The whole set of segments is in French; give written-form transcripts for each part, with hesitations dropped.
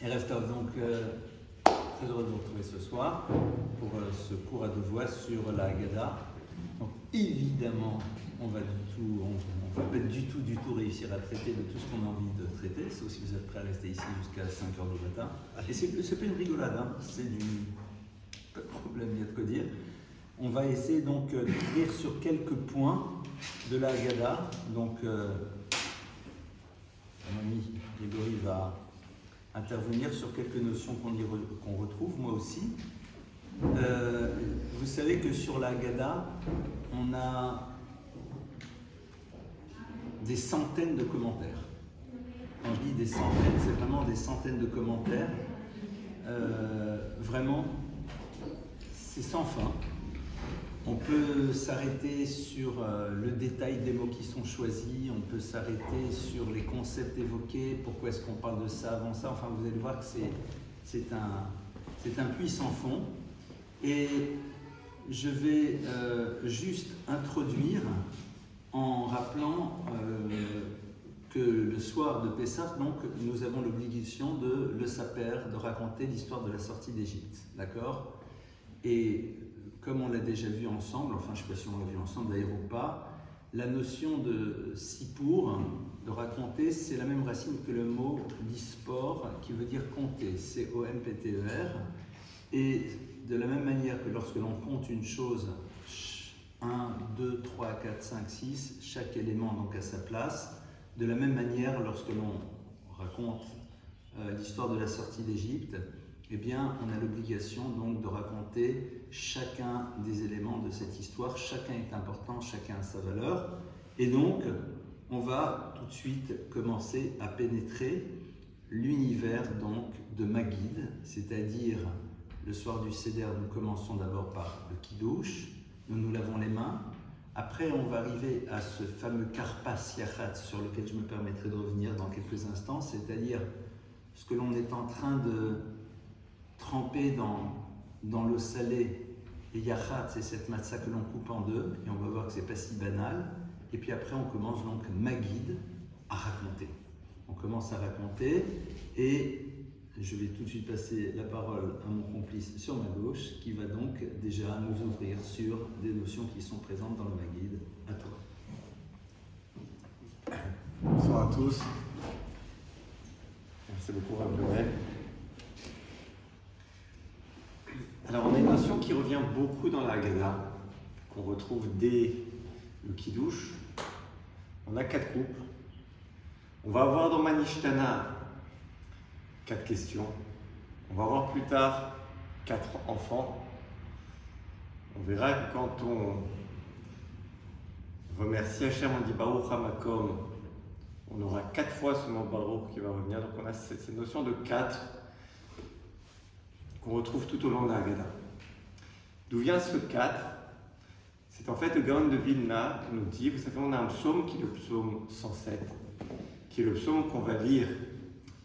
Erev Tov, donc très heureux de vous retrouver ce soir pour ce cours à deux voix sur la Haggadah. Donc évidemment, on va pas du tout réussir à traiter de tout ce qu'on a envie de traiter, sauf si vous êtes prêts à rester ici jusqu'à 5h du matin. Et c'est pas une rigolade, hein, c'est pas de problème, il y a de quoi dire. On va essayer donc d'écrire sur quelques points de la Haggadah. Donc, mon ami Grégory va intervenir sur quelques notions qu'on retrouve, moi aussi. Vous savez que sur la Haggadah, on a des centaines de commentaires. Quand je dis des centaines, c'est vraiment des centaines de commentaires. Vraiment, c'est sans fin. On peut s'arrêter sur le détail des mots qui sont choisis, on peut s'arrêter sur les concepts évoqués, pourquoi est-ce qu'on parle de ça avant ça. Enfin, vous allez voir que c'est un puits sans fond. Et je vais juste introduire en rappelant que le soir de Pessah, donc, nous avons l'obligation de le saper, de raconter l'histoire de la sortie d'Égypte. D'accord ? Et comme on l'a déjà vu ensemble, enfin je ne sais pas si on l'a vu ensemble d'ailleurs ou pas, la notion de sipour, de raconter, c'est la même racine que le mot dispor, qui veut dire compter, C-O-M-P-T-E-R. Et de la même manière que lorsque l'on compte une chose, 1, 2, 3, 4, 5, 6, chaque élément donc à sa place, de la même manière lorsque l'on raconte l'histoire de la sortie d'Égypte, eh bien, on a l'obligation donc de raconter chacun des éléments de cette histoire. Chacun est important, chacun a sa valeur. Et donc, on va tout de suite commencer à pénétrer l'univers donc de Maguid, c'est-à-dire le soir du Seder, nous commençons d'abord par le Kiddush, nous lavons les mains. Après, on va arriver à ce fameux Karpas Yachat sur lequel je me permettrai de revenir dans quelques instants, c'est-à-dire ce que l'on est en train de trempé dans l'eau salée, et yachat, c'est cette matzah que l'on coupe en deux, et on va voir que c'est pas si banal. Et puis après, on commence donc Maguid à raconter. On commence à raconter, et je vais tout de suite passer la parole à mon complice sur ma gauche, qui va donc déjà nous ouvrir sur des notions qui sont présentes dans le Maguid. À toi. Bonsoir à tous. Merci beaucoup, Rav Joël. Alors, on a une notion qui revient beaucoup dans la Haggadah, qu'on retrouve dès le Kiddush. On a 4 couples. On va avoir dans Manishtana 4 questions. On va avoir plus tard 4 enfants. On verra que quand on remercie Hachem, on dit Baruch HaMakom, on aura 4 fois ce mot Baruch qui va revenir. Donc on a cette notion de 4 qu'on retrouve tout au long de la Haggadah. D'où vient ce 4 ? C'est en fait le Gaon de Vilna nous dit, vous savez, on a un psaume qui est le psaume 107, qui est le psaume qu'on va lire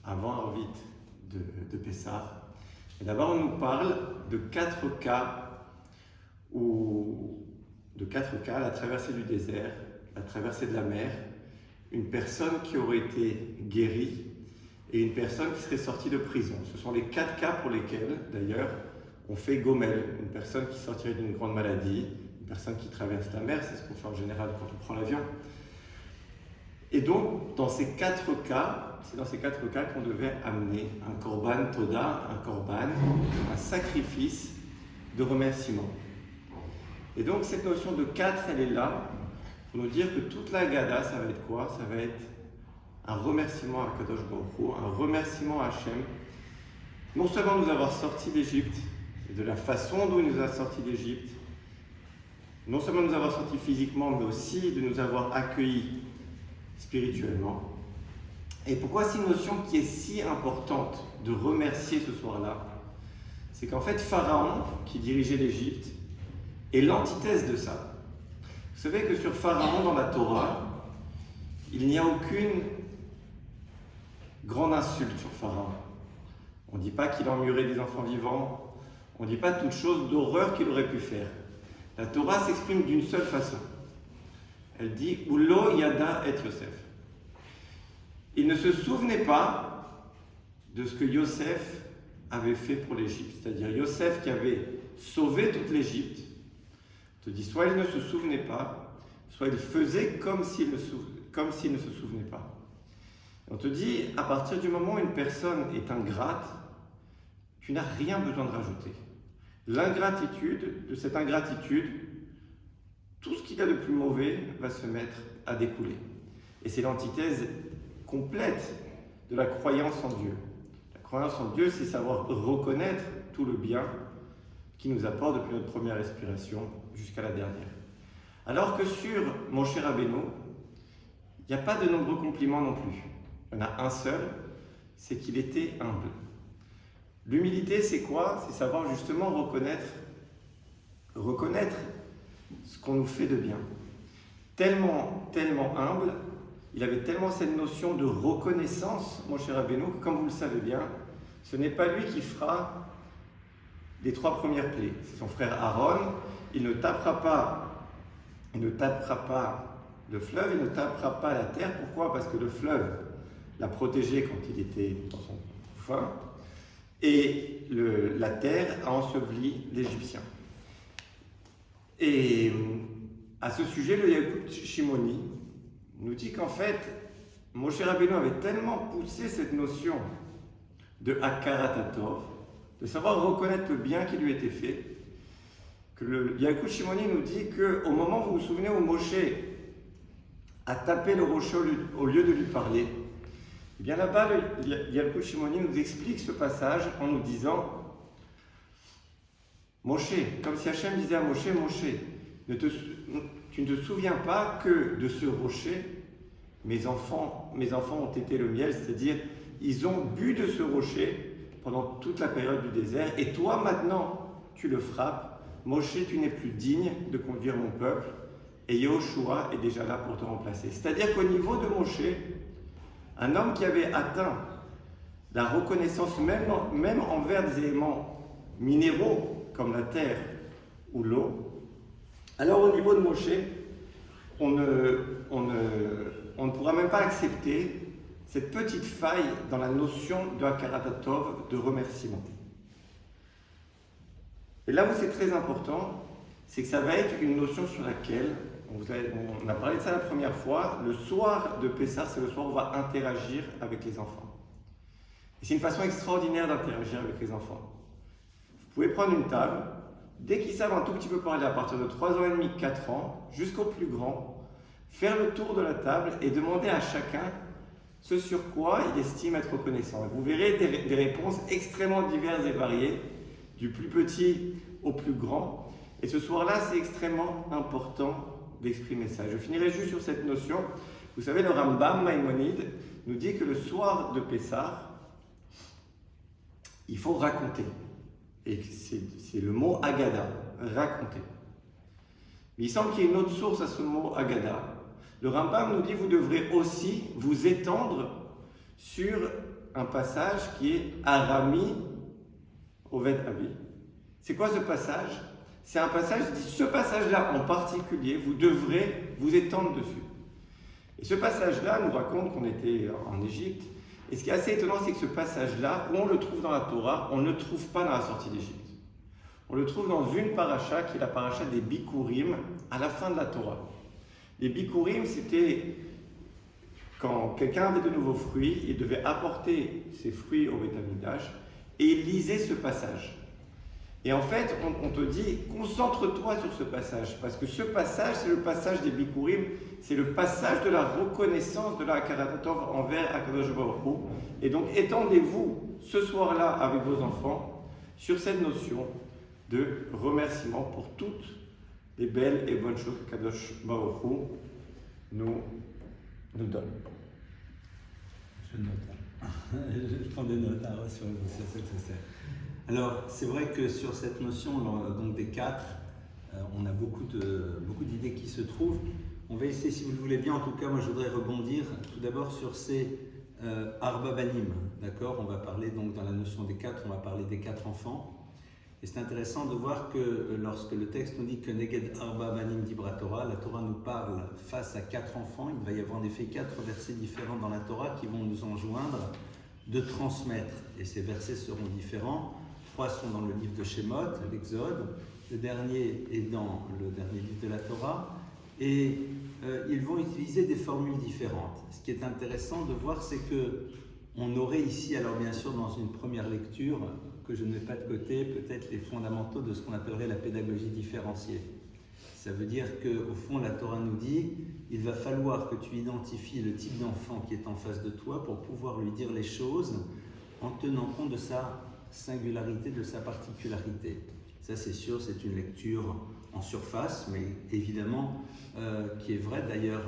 avant Arvit de Pessah. Et d'abord, on nous parle de 4 cas, la traversée du désert, la traversée de la mer, une personne qui aurait été guérie, et une personne qui serait sortie de prison. Ce sont les 4 cas pour lesquels, d'ailleurs, on fait Gomel, une personne qui sortirait d'une grande maladie, une personne qui traverse la mer, c'est ce qu'on fait en général quand on prend l'avion. Et donc, dans ces 4 cas, c'est dans ces 4 cas qu'on devait amener un korban toda, un sacrifice de remerciement. Et donc, cette notion de 4, elle est là pour nous dire que toute la Haggadah, ça va être quoi ? Ça va être un remerciement à Kadosh Baruch Hu, un remerciement à Hachem, non seulement de nous avoir sortis d'Égypte, et de la façon dont il nous a sortis d'Égypte, non seulement de nous avoir sortis physiquement, mais aussi de nous avoir accueillis spirituellement. Et pourquoi c'est une notion qui est si importante de remercier ce soir-là ? C'est qu'en fait, Pharaon, qui dirigeait l'Égypte, est l'antithèse de ça. Vous savez que sur Pharaon, dans la Torah, il n'y a aucune grande insulte sur Pharaon. On ne dit pas qu'il emmurait des enfants vivants, on ne dit pas toute chose d'horreur qu'il aurait pu faire. La Torah s'exprime d'une seule façon. Elle dit « Ulo yada et Yosef ». Il ne se souvenait pas de ce que Yosef avait fait pour l'Égypte. C'est-à-dire Yosef qui avait sauvé toute l'Égypte, te dit soit il ne se souvenait pas, soit il faisait comme s'il ne se souvenait pas. On te dit, à partir du moment où une personne est ingrate, tu n'as rien besoin de rajouter. L'ingratitude, de cette ingratitude, tout ce qu'il y a de plus mauvais va se mettre à découler. Et c'est l'antithèse complète de la croyance en Dieu. La croyance en Dieu, c'est savoir reconnaître tout le bien qui nous apporte depuis notre première respiration jusqu'à la dernière. Alors que sur Moshe Rabbeinu, il n'y a pas de nombreux compliments non plus. Il y en a un seul, c'est qu'il était humble. L'humilité, c'est quoi? C'est savoir justement reconnaître ce qu'on nous fait de bien. Tellement humble, il avait tellement cette notion de reconnaissance, Moshe Rabbeinu, que comme vous le savez bien, ce n'est pas lui qui fera les 3 premières plaies. C'est son frère Aaron. Il ne tapera pas le fleuve, il ne tapera pas la terre. Pourquoi? Parce que le fleuve l'a protégé quand il était dans son couffin, et la terre a enseveli l'Égyptien. Et à ce sujet, le Yalkut Shimoni nous dit qu'en fait, Moshe Rabbeinu avait tellement poussé cette notion de Hakarat HaTov, de savoir reconnaître le bien qui lui était fait, que le Yalkut Shimoni nous dit qu'au moment, vous vous souvenez, où Moshe a tapé le rocher au lieu de lui parler, et bien là-bas, le Yalkut Shimoni nous explique ce passage en nous disant Moshe, comme si Hachem disait à Moshe, tu ne te souviens pas que de ce rocher, mes enfants ont été le miel, c'est-à-dire ils ont bu de ce rocher pendant toute la période du désert, et toi maintenant tu le frappes. Moshe, tu n'es plus digne de conduire mon peuple, et Yehoshua est déjà là pour te remplacer. C'est-à-dire qu'au niveau de Moshe, un homme qui avait atteint la reconnaissance même envers des éléments minéraux comme la terre ou l'eau, alors au niveau de Moshe, on ne pourra même pas accepter cette petite faille dans la notion de Hakarat HaTov, de remerciement. Et là où c'est très important, c'est que ça va être une notion sur laquelle, on a parlé de ça la première fois, le soir de Pessah, c'est le soir où on va interagir avec les enfants. Et c'est une façon extraordinaire d'interagir avec les enfants. Vous pouvez prendre une table, dès qu'ils savent un tout petit peu parler à partir de 3 ans et demi, 4 ans, jusqu'au plus grand, faire le tour de la table et demander à chacun ce sur quoi il estime être reconnaissant. Et vous verrez des réponses extrêmement diverses et variées, du plus petit au plus grand. Et ce soir-là, c'est extrêmement important d'exprimer ça. Je finirai juste sur cette notion. Vous savez, le Rambam Maïmonide nous dit que le soir de Pessah, il faut raconter. Et c'est le mot Agada, raconter. Mais il semble qu'il y ait une autre source à ce mot Agada. Le Rambam nous dit que vous devrez aussi vous étendre sur un passage qui est Arami Oved Abi. C'est quoi ce passage? C'est un passage, ce passage-là en particulier, vous devrez vous étendre dessus. Et ce passage-là nous raconte qu'on était en Égypte. Et ce qui est assez étonnant, c'est que ce passage-là, où on le trouve dans la Torah, on ne le trouve pas dans la sortie d'Égypte. On le trouve dans une paracha qui est la paracha des Bikurim, à la fin de la Torah. Les Bikurim, c'était quand quelqu'un avait de nouveaux fruits, il devait apporter ses fruits au Beth Amikdash et il lisait ce passage. Et en fait, on te dit, concentre-toi sur ce passage, parce que ce passage, c'est le passage des Bikurim, c'est le passage de la reconnaissance de la Hakarat HaTov envers Akadosh Baruch Hu. Et donc, étendez-vous ce soir-là avec vos enfants sur cette notion de remerciement pour toutes les belles et bonnes choses que Kadosh Baruch Hu nous donne. Je note. Je prends des notes sur ça. Alors, c'est vrai que sur cette notion donc des 4, on a beaucoup d'idées qui se trouvent. On va essayer, si vous le voulez bien, en tout cas, moi je voudrais rebondir tout d'abord sur ces Arba Banim. D'accord? On va parler donc dans la notion des 4, on va parler des 4 enfants. Et c'est intéressant de voir que lorsque le texte nous dit que Neged Arba Banim Dibra Torah, la Torah nous parle face à 4 enfants. Il va y avoir en effet 4 versets différents dans la Torah qui vont nous enjoindre de transmettre, et ces versets seront différents. 3 sont dans le livre de Shemot, l'Exode, le dernier est dans le dernier livre de la Torah, et ils vont utiliser des formules différentes. Ce qui est intéressant de voir, c'est que on aurait ici, alors bien sûr dans une première lecture, que je ne mets pas de côté, peut-être les fondamentaux de ce qu'on appellerait la pédagogie différenciée. Ça veut dire qu'au fond, la Torah nous dit, il va falloir que tu identifies le type d'enfant qui est en face de toi pour pouvoir lui dire les choses en tenant compte de sa singularité, de sa particularité. Ça, c'est sûr, c'est une lecture en surface, mais évidemment qui est vraie. D'ailleurs,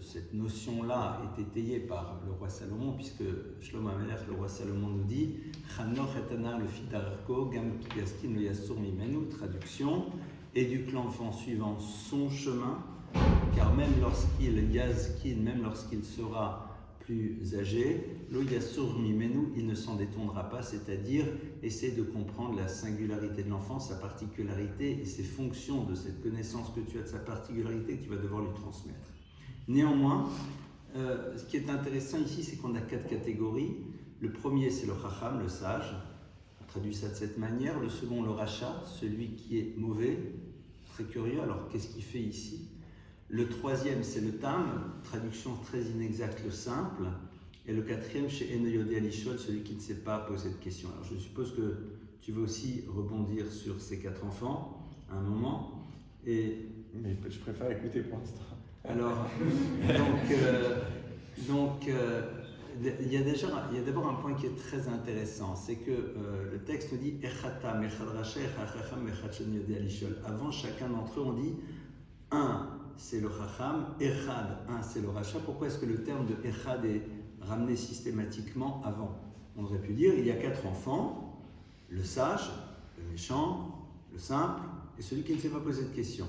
cette notion-là est étayée par le roi Salomon, puisque Shlomo HaMelech, le roi Salomon, nous dit « Chanoch et Anar le fitarko, gam kigaskin le yassur mimenu » traduction, éduque l'enfant suivant son chemin, car même lorsqu'il yazkin, même lorsqu'il sera plus âgé, lo yassur mimenu, il ne s'en détournera pas, c'est-à-dire essaie de comprendre la singularité de l'enfant, sa particularité et ses fonctions de cette connaissance que tu as de sa particularité que tu vas devoir lui transmettre. Néanmoins, ce qui est intéressant ici, c'est qu'on a 4 catégories. Le premier, c'est le chacham, le sage. On traduit ça de cette manière. Le second, le racha, celui qui est mauvais, très curieux. Alors, qu'est-ce qu'il fait ici? Le troisième, c'est le tam, traduction très inexacte, le simple. Et le quatrième, chez Enoyodé Alishol, celui qui ne sait pas poser de questions. Alors, je suppose que tu veux aussi rebondir sur ces 4 enfants à un moment. Mais je préfère écouter pour l'instant. Alors, il y a d'abord un point qui est très intéressant, c'est que le texte dit Echatam, Echad Racha, Echad Chacham, Echad Sheniyodé Alishol. Avant chacun d'entre eux, on dit un, c'est le Chacham, Echad, un, c'est le Racha. Pourquoi est-ce que le terme de Echad est ramené systématiquement avant? On aurait pu dire il y a 4 enfants, le sage, le méchant, le simple et celui qui ne sait pas poser de questions.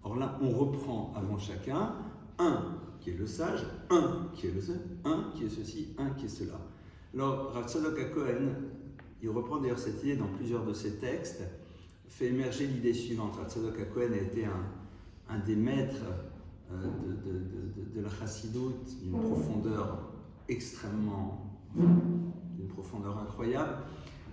Or là, on reprend avant chacun un qui est le sage, un qui est le seul, un qui est ceci, un qui est cela. Alors, Rav Tzadok HaKohen, il reprend d'ailleurs cette idée dans plusieurs de ses textes, fait émerger l'idée suivante. Rav Tzadok HaKohen a été un des maîtres de la Chassidoute d'une profondeur extrêmement, d'une profondeur incroyable.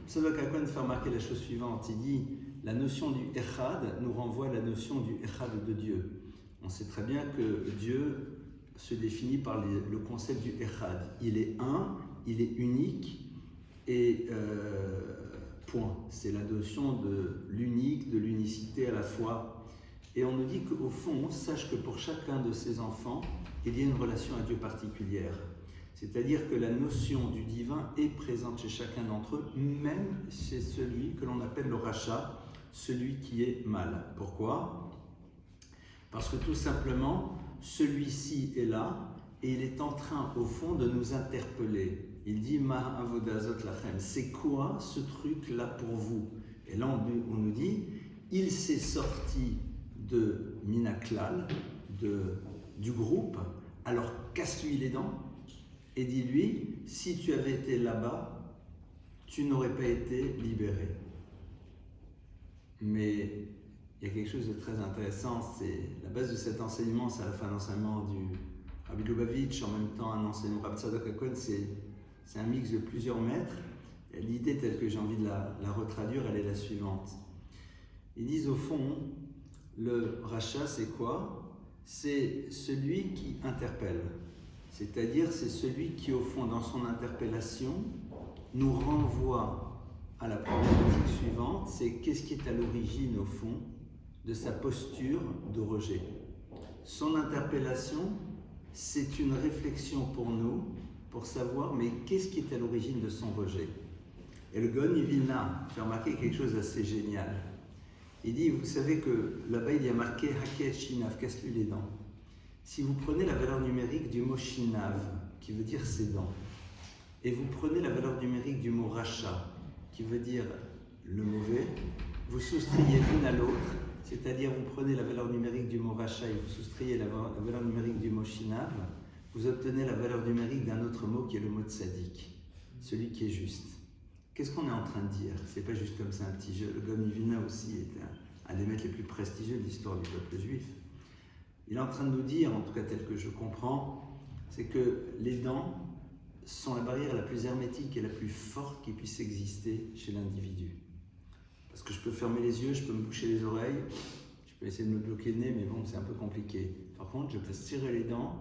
Tzadok HaKohen fait remarquer la chose suivante, il dit la notion du Echad nous renvoie à la notion du Echad de Dieu. On sait très bien que Dieu se définit par le concept du Echad. Il est un, il est unique et point. C'est la notion de l'unique, de l'unicité à la fois. Et on nous dit qu'au fond, sache que pour chacun de ces enfants, il y a une relation à Dieu particulière. C'est-à-dire que la notion du divin est présente chez chacun d'entre eux, même chez celui que l'on appelle le rachat, celui qui est mal. Pourquoi? Parce que tout simplement, celui-ci est là et il est en train, au fond, de nous interpeller. Il dit « Ma avodazot lachem » c'est quoi ce truc-là pour vous? Et là, on nous dit « Il s'est sorti de Minaklal, du groupe, alors casse-lui les dents et dis-lui, si tu avais été là-bas, tu n'aurais pas été libéré. » Mais il y a quelque chose de très intéressant, c'est la base de cet enseignement, c'est à la fois un enseignement du Rabbi Lubavitch, en même temps un enseignement Rabbi Tzadok HaKohen, c'est un mix de plusieurs maîtres. Et l'idée telle que j'ai envie de la retraduire, elle est la suivante. Ils disent au fond, le rachat c'est quoi? C'est celui qui interpelle. C'est-à-dire c'est celui qui au fond dans son interpellation nous renvoie à la problématique suivante, c'est qu'est-ce qui est à l'origine au fond de sa posture de rejet. Son interpellation, c'est une réflexion pour nous, pour savoir mais qu'est-ce qui est à l'origine de son rejet. Et le Gaon Vilna fait remarquer quelque chose d'assez génial. Il dit, vous savez que là-bas il y a marqué Haket Shinav, casse-lui les dents. Si vous prenez la valeur numérique du mot Shinav, qui veut dire ses dents, et vous prenez la valeur numérique du mot Racha, qui veut dire le mauvais, vous soustrayez l'une à l'autre, c'est-à-dire vous prenez la valeur numérique du mot Racha et vous soustrayez la valeur numérique du mot Shinav, vous obtenez la valeur numérique d'un autre mot qui est le mot Tzadik, celui qui est juste. Qu'est-ce qu'on est en train de dire? C'est pas juste comme ça un petit jeu. Le Gaon Vilna aussi était un des maîtres les plus prestigieux de l'histoire du peuple juif. Il est en train de nous dire, en tout cas tel que je comprends, c'est que les dents, sont la barrière la plus hermétique et la plus forte qui puisse exister chez l'individu. Parce que je peux fermer les yeux, je peux me boucher les oreilles, je peux essayer de me bloquer le nez, mais bon, c'est un peu compliqué. Par contre, je peux serrer les dents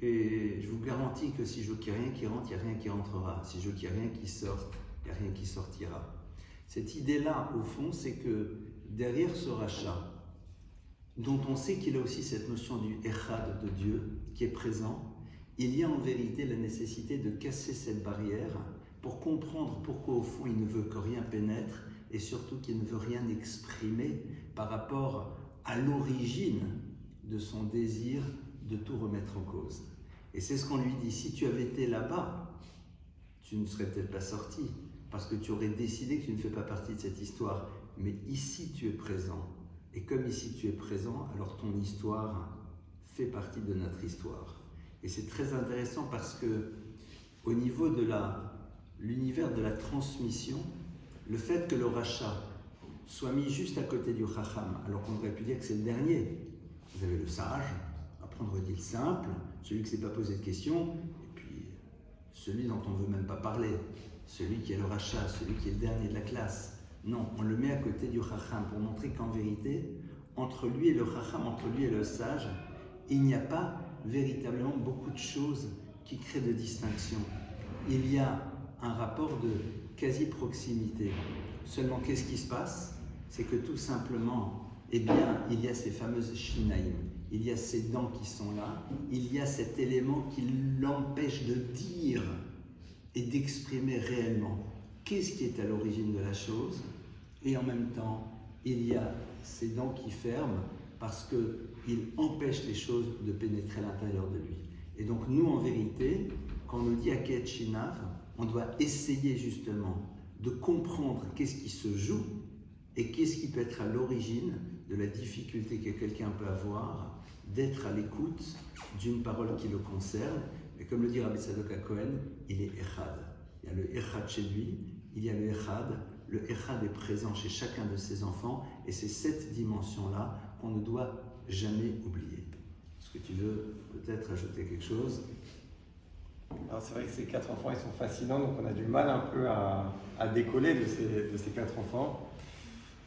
et je vous garantis que si je veux qu'il n'y ait rien qui rentre, il n'y a rien qui rentrera. Si je veux qu'il n'y ait rien qui sorte, il n'y a rien qui sortira. Cette idée-là, au fond, c'est que derrière ce rachat, dont on sait qu'il a aussi cette notion du Echad de Dieu qui est présent, il y a en vérité la nécessité de casser cette barrière pour comprendre pourquoi au fond il ne veut que rien pénètre et surtout qu'il ne veut rien exprimer par rapport à l'origine de son désir de tout remettre en cause. Et c'est ce qu'on lui dit, si tu avais été là-bas, tu ne serais peut-être pas sorti parce que tu aurais décidé que tu ne fais pas partie de cette histoire. Mais ici tu es présent. Et comme ici tu es présent, alors ton histoire fait partie de notre histoire. Et c'est très intéressant parce que au niveau de l'univers de la transmission, le fait que le rachat soit mis juste à côté du chacham, alors qu'on aurait pu dire que c'est le dernier. Vous avez le sage, après on aurait dit le simple, celui qui ne s'est pas posé de questions, et puis celui dont on ne veut même pas parler, celui qui est le rachat, celui qui est le dernier de la classe. Non, on le met à côté du chacham pour montrer qu'en vérité, entre lui et le chacham, entre lui et le sage, il n'y a pas véritablement beaucoup de choses qui créent de distinction. Il y a un rapport de quasi-proximité. Seulement, qu'est-ce qui se passe? C'est que tout simplement, eh bien, il y a ces fameuses shinaïm, il y a ces dents qui sont là, il y a cet élément qui l'empêche de dire et d'exprimer réellement qu'est-ce qui est à l'origine de la chose, et en même temps, il y a ces dents qui ferment parce qu'il empêche les choses de pénétrer à l'intérieur de lui. Et donc nous, en vérité, quand on nous dit Aket Shinav, on doit essayer justement de comprendre qu'est-ce qui se joue et qu'est-ce qui peut être à l'origine de la difficulté que quelqu'un peut avoir d'être à l'écoute d'une parole qui le concerne. Et comme le dit Rabbi Tzadok HaKohen, il est Echad. Il y a le Echad chez lui, il y a le Echad. Le Echad est présent chez chacun de ses enfants et c'est cette dimension-là qu'on ne doit jamais oublier. Est-ce que tu veux peut-être ajouter quelque chose? Alors c'est vrai que ces 4 enfants, ils sont fascinants, donc on a du mal un peu à décoller de ces 4 enfants.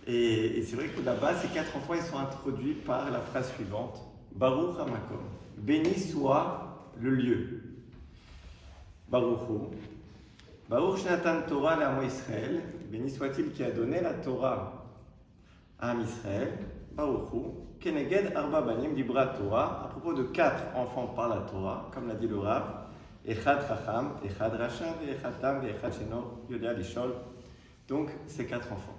Et c'est vrai que là-bas, ces 4 enfants, ils sont introduits par la phrase suivante, Baruch HaMakom, béni soit le lieu. Baruch Hu, Baruch Shnatan Torah l'Amo Israël, béni soit-il qui a donné la Torah à Am Israël, Baruch Hu, Keneged Arba Banim Dibra Torah, à propos de 4 enfants par la Torah, comme l'a dit le Rav, Echad Chacham, Echad Rasha, Echad Tam, Echad Sheno, Yodia Lishol. Donc, ces 4 enfants.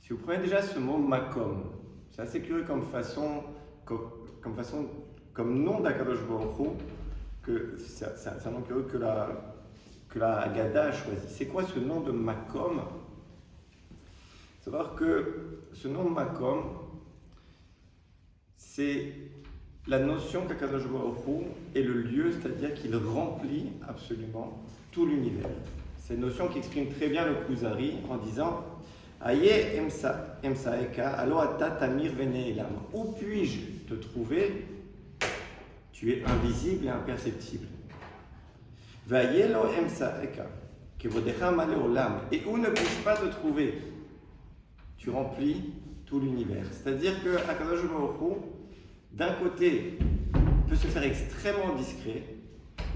Si vous prenez déjà ce mot Makom, c'est assez curieux comme nom d'Akadosh Baruch Hu, que c'est un nom curieux que la Haggadah a choisi. C'est quoi ce nom de Makom? Savoir que ce nom Makom, c'est la notion qu'Akadosh Baruch Hu est le lieu, c'est-à-dire qu'il remplit absolument tout l'univers. C'est une notion qui exprime très bien le Kuzari en disant Aye emsaeka, alo ata tamir veneelam. Où puis-je te trouver? Tu es invisible et imperceptible. Vayelo emsaeka, kevodecha maleolam. Et où ne puis-je pas te trouver? Tu remplis tout l'univers. C'est-à-dire que Akadosh Baruch Hu, d'un côté, peut se faire extrêmement discret,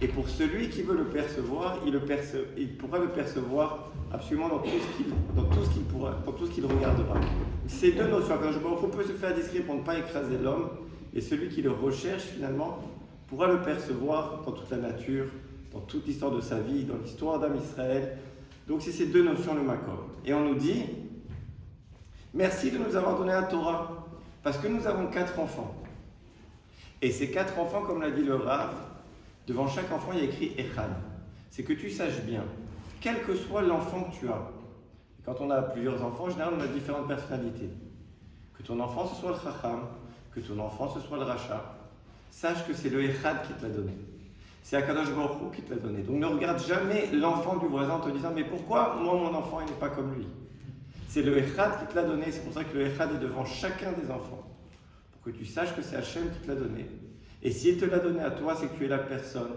et pour celui qui veut le percevoir, il pourra le percevoir absolument dans tout ce qu'il regardera. Ces deux notions, Akadosh Baruch Hu peut se faire discret pour ne pas écraser l'homme, et celui qui le recherche finalement pourra le percevoir dans toute la nature, dans toute l'histoire de sa vie, dans l'histoire d'Am Israël. Donc c'est ces deux notions le Makom. Et on nous dit, merci de nous avoir donné la Torah, parce que nous avons 4 enfants. Et ces 4 enfants, comme l'a dit le Rav, devant chaque enfant, il y a écrit Echad. C'est que tu saches bien, quel que soit l'enfant que tu as, quand on a plusieurs enfants, en général, on a différentes personnalités. Que ton enfant, ce soit le Chacham, que ton enfant, ce soit le Racha, sache que c'est le Echad qui te l'a donné. C'est Akadosh Baruch Hu qui te l'a donné. Donc ne regarde jamais l'enfant du voisin en te disant « Mais pourquoi moi, mon enfant, il n'est pas comme lui ?» C'est le Echad qui te l'a donné. C'est pour ça que le Echad est devant chacun des enfants. Pour que tu saches que c'est Hachem qui te l'a donné. Et s'il te l'a donné à toi, c'est que tu es la personne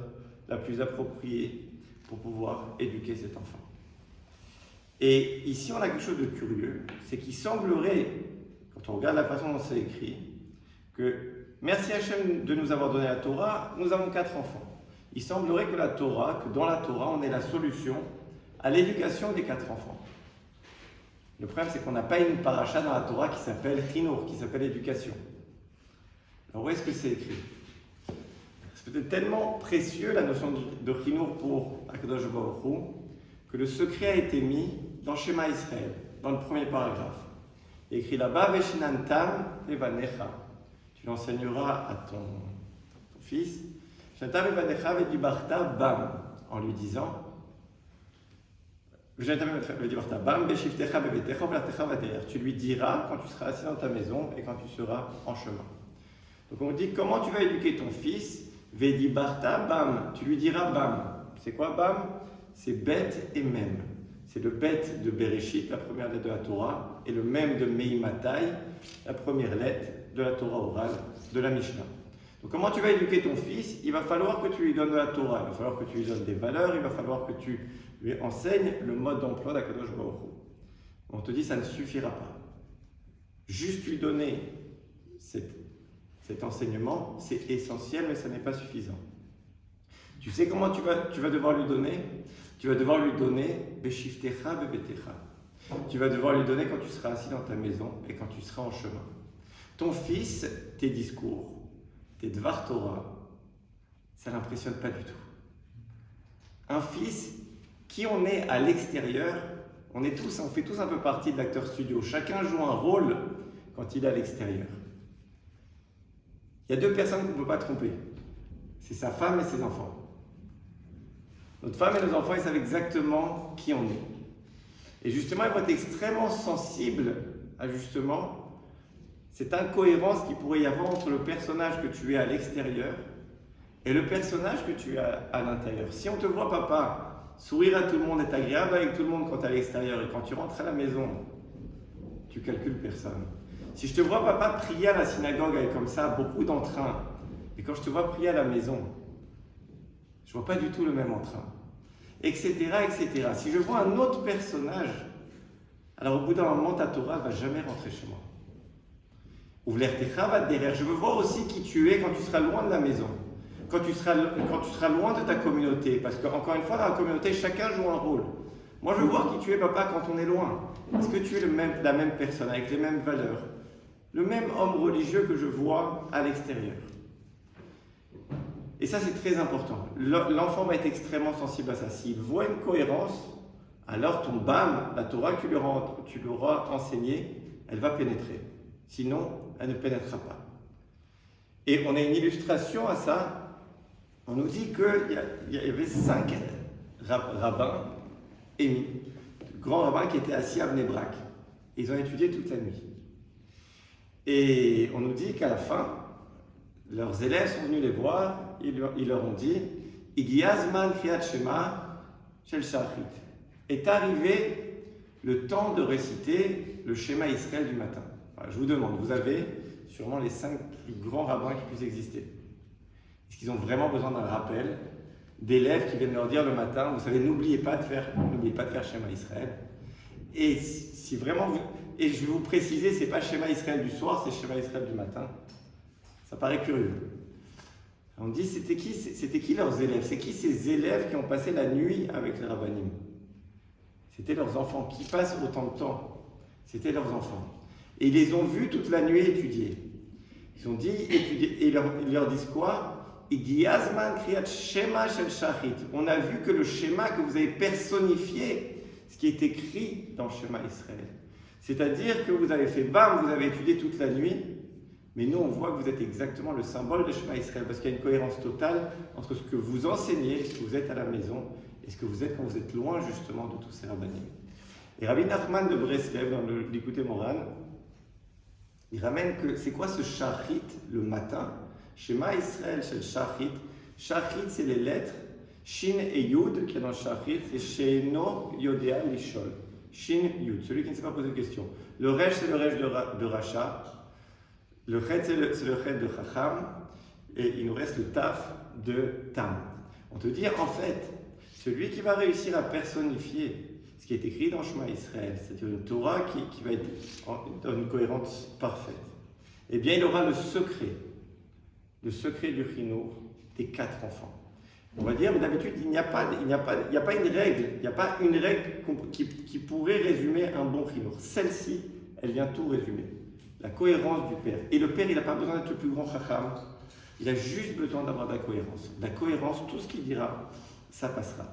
la plus appropriée, pour pouvoir éduquer cet enfant. Et ici, on a quelque chose de curieux, c'est qu'il semblerait, quand on regarde la façon dont c'est écrit, que merci Hachem de nous avoir donné la Torah, nous avons 4 enfants. Il semblerait que dans la Torah, on ait la solution à l'éducation des 4 enfants. Le problème, c'est qu'on n'a pas une paracha dans la Torah qui s'appelle Chinour, qui s'appelle éducation. Alors où est-ce que c'est écrit? C'est peut-être tellement précieux la notion de Chinour pour Akadosh Baruch Hu, que le secret a été mis dans Shema Israël, dans le premier paragraphe. Il est écrit là-bas, Veshinantam levanecha. Tu l'enseigneras à ton fils. Shantam levanecha vedibarta bam, en lui disant, tu lui diras quand tu seras assis dans ta maison et quand tu seras en chemin. Donc on dit comment tu vas éduquer ton fils. Vedibarta bam, tu lui diras bam. C'est quoi bam? C'est bête et mem. C'est le bête de Bereshit, la première lettre de la Torah, et le mem de Meimatai, la première lettre de la Torah orale de la Mishnah. Donc comment tu vas éduquer ton fils? Il va falloir que tu lui donnes de la Torah, il va falloir que tu lui donnes des valeurs, il va falloir que tu lui enseignes le mode d'emploi d'Akadosh Baruch Hu. On te dit ça ne suffira pas. Juste lui donner cet enseignement, c'est essentiel, mais ça n'est pas suffisant. Tu sais comment tu vas devoir lui donner? Tu vas devoir lui donner Beshiftecha bebetecha. Tu vas devoir lui donner quand tu seras assis dans ta maison et quand tu seras en chemin. Ton fils, tes discours, tes Dvar Torah, ça ne l'impressionne pas du tout. Un fils, qui on est à l'extérieur, on fait tous un peu partie de l'acteur studio. Chacun joue un rôle quand il est à l'extérieur. Il y a 2 personnes qu'on ne peut pas tromper. C'est sa femme et ses enfants. Notre femme et nos enfants, ils savent exactement qui on est. Et justement, ils vont être extrêmement sensibles à justement cette incohérence qu'il pourrait y avoir entre le personnage que tu es à l'extérieur et le personnage que tu es à l'intérieur. Si on te voit, papa, sourire à tout le monde, être agréable avec tout le monde quand tu es à l'extérieur et quand tu rentres à la maison, tu calcules personne. Si je te vois, papa, prier à la synagogue avec comme ça, beaucoup d'entrain, et quand je te vois prier à la maison, je ne vois pas du tout le même entrain, etc., etc. Si je vois un autre personnage, alors au bout d'un moment, ta Torah ne va jamais rentrer chez moi. Ouvlertecha va derrière. Je veux voir aussi qui tu es quand tu seras loin de la maison, quand tu seras loin de ta communauté, parce qu'encore une fois, dans la communauté, chacun joue un rôle. Moi, je veux voir qui tu es, papa, quand on est loin. Est-ce que tu es la même personne, avec les mêmes valeurs, le même homme religieux que je vois à l'extérieur? Et ça, c'est très important. L'enfant va être extrêmement sensible à ça. S'il voit une cohérence, alors ton bam, la Torah que tu lui auras enseignée, elle va pénétrer. Sinon, elle ne pénétrera pas. Et on a une illustration à ça. On nous dit qu'il y avait 5 rabbins émis, grands rabbins qui étaient assis à Bnei Brak. Ils ont étudié toute la nuit. Et on nous dit qu'à la fin, leurs élèves sont venus les voir, ils leur ont dit Igiazman Kriyat Shema Shel Shachrit. Est arrivé le temps de réciter le Shema Israël du matin. Voilà, je vous demande, vous avez sûrement les 5 plus grands rabbins qui puissent exister. Est-ce qu'ils ont vraiment besoin d'un rappel d'élèves qui viennent leur dire le matin, vous savez, n'oubliez pas de faire Shema Israël. Et si vraiment et je vais vous préciser, c'est pas Shema Israël du soir, c'est Shema Israël du matin. Ça paraît curieux. On dit, c'était qui leurs élèves? C'est qui ces élèves qui ont passé la nuit avec les rabbinim? C'était leurs enfants. Qui passent autant de temps? C'était leurs enfants. Et ils les ont vus toute la nuit étudier. Ils ont dit, étudier, et ils leur disent quoi? Igiazman kriyat shema shel shachrit. On a vu que le schéma que vous avez personnifié, ce qui est écrit dans le Shema Israël. C'est-à-dire que vous avez fait bam, vous avez étudié toute la nuit, mais nous on voit que vous êtes exactement le symbole de Shema Israël, parce qu'il y a une cohérence totale entre ce que vous enseignez, ce que vous êtes à la maison, et ce que vous êtes quand vous êtes loin justement de tous ces rabbinim. Et Rabbi Nachman de Breslev, dans l'Écouté Moran, il ramène que c'est quoi ce shachrit le matin? Shema Israël shel shachrit. Shachrit, c'est les lettres Shin et Yud qui est dans le shachrit, c'est Sheino Yodea Lishol. Shin Yud, celui qui ne s'est pas posé de question. Le Resh, c'est le Resh de Racha. Le Chet, c'est le Chet de Chacham. Et il nous reste le Taf de Tam. On te dit, en fait, celui qui va réussir à personnifier ce qui est écrit dans Shema Israël, c'est-à-dire une Torah qui va être dans une cohérence parfaite, eh bien il aura le secret du chinour des 4 enfants. On va dire, mais d'habitude, il n'y a pas une règle qui pourrait résumer un bon chinour. Celle-ci, elle vient tout résumer. La cohérence du père. Et le père, il n'a pas besoin d'être le plus grand chacham, il a juste besoin d'avoir de la cohérence. La cohérence, tout ce qu'il dira, ça passera.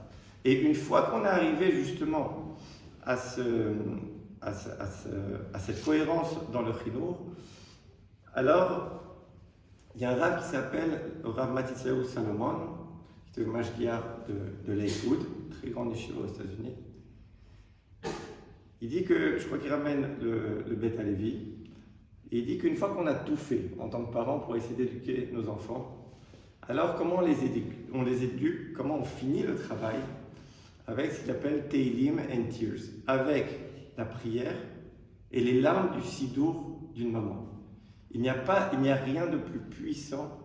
Et une fois qu'on est arrivé justement à cette cohérence dans le chinour, alors il y a un rav qui s'appelle Rav Matityahu Salomon, qui est le mashgiach de Lakewood, très grande yeshiva aux États-Unis. Il dit que, je crois qu'il ramène le Beth Halevi, et il dit qu'une fois qu'on a tout fait en tant que parents pour essayer d'éduquer nos enfants, alors comment on les éduque, comment on finit le travail avec ce qu'il appelle Teilim and Tears, avec la prière et les larmes du sidour d'une maman. Il n'y a rien de plus puissant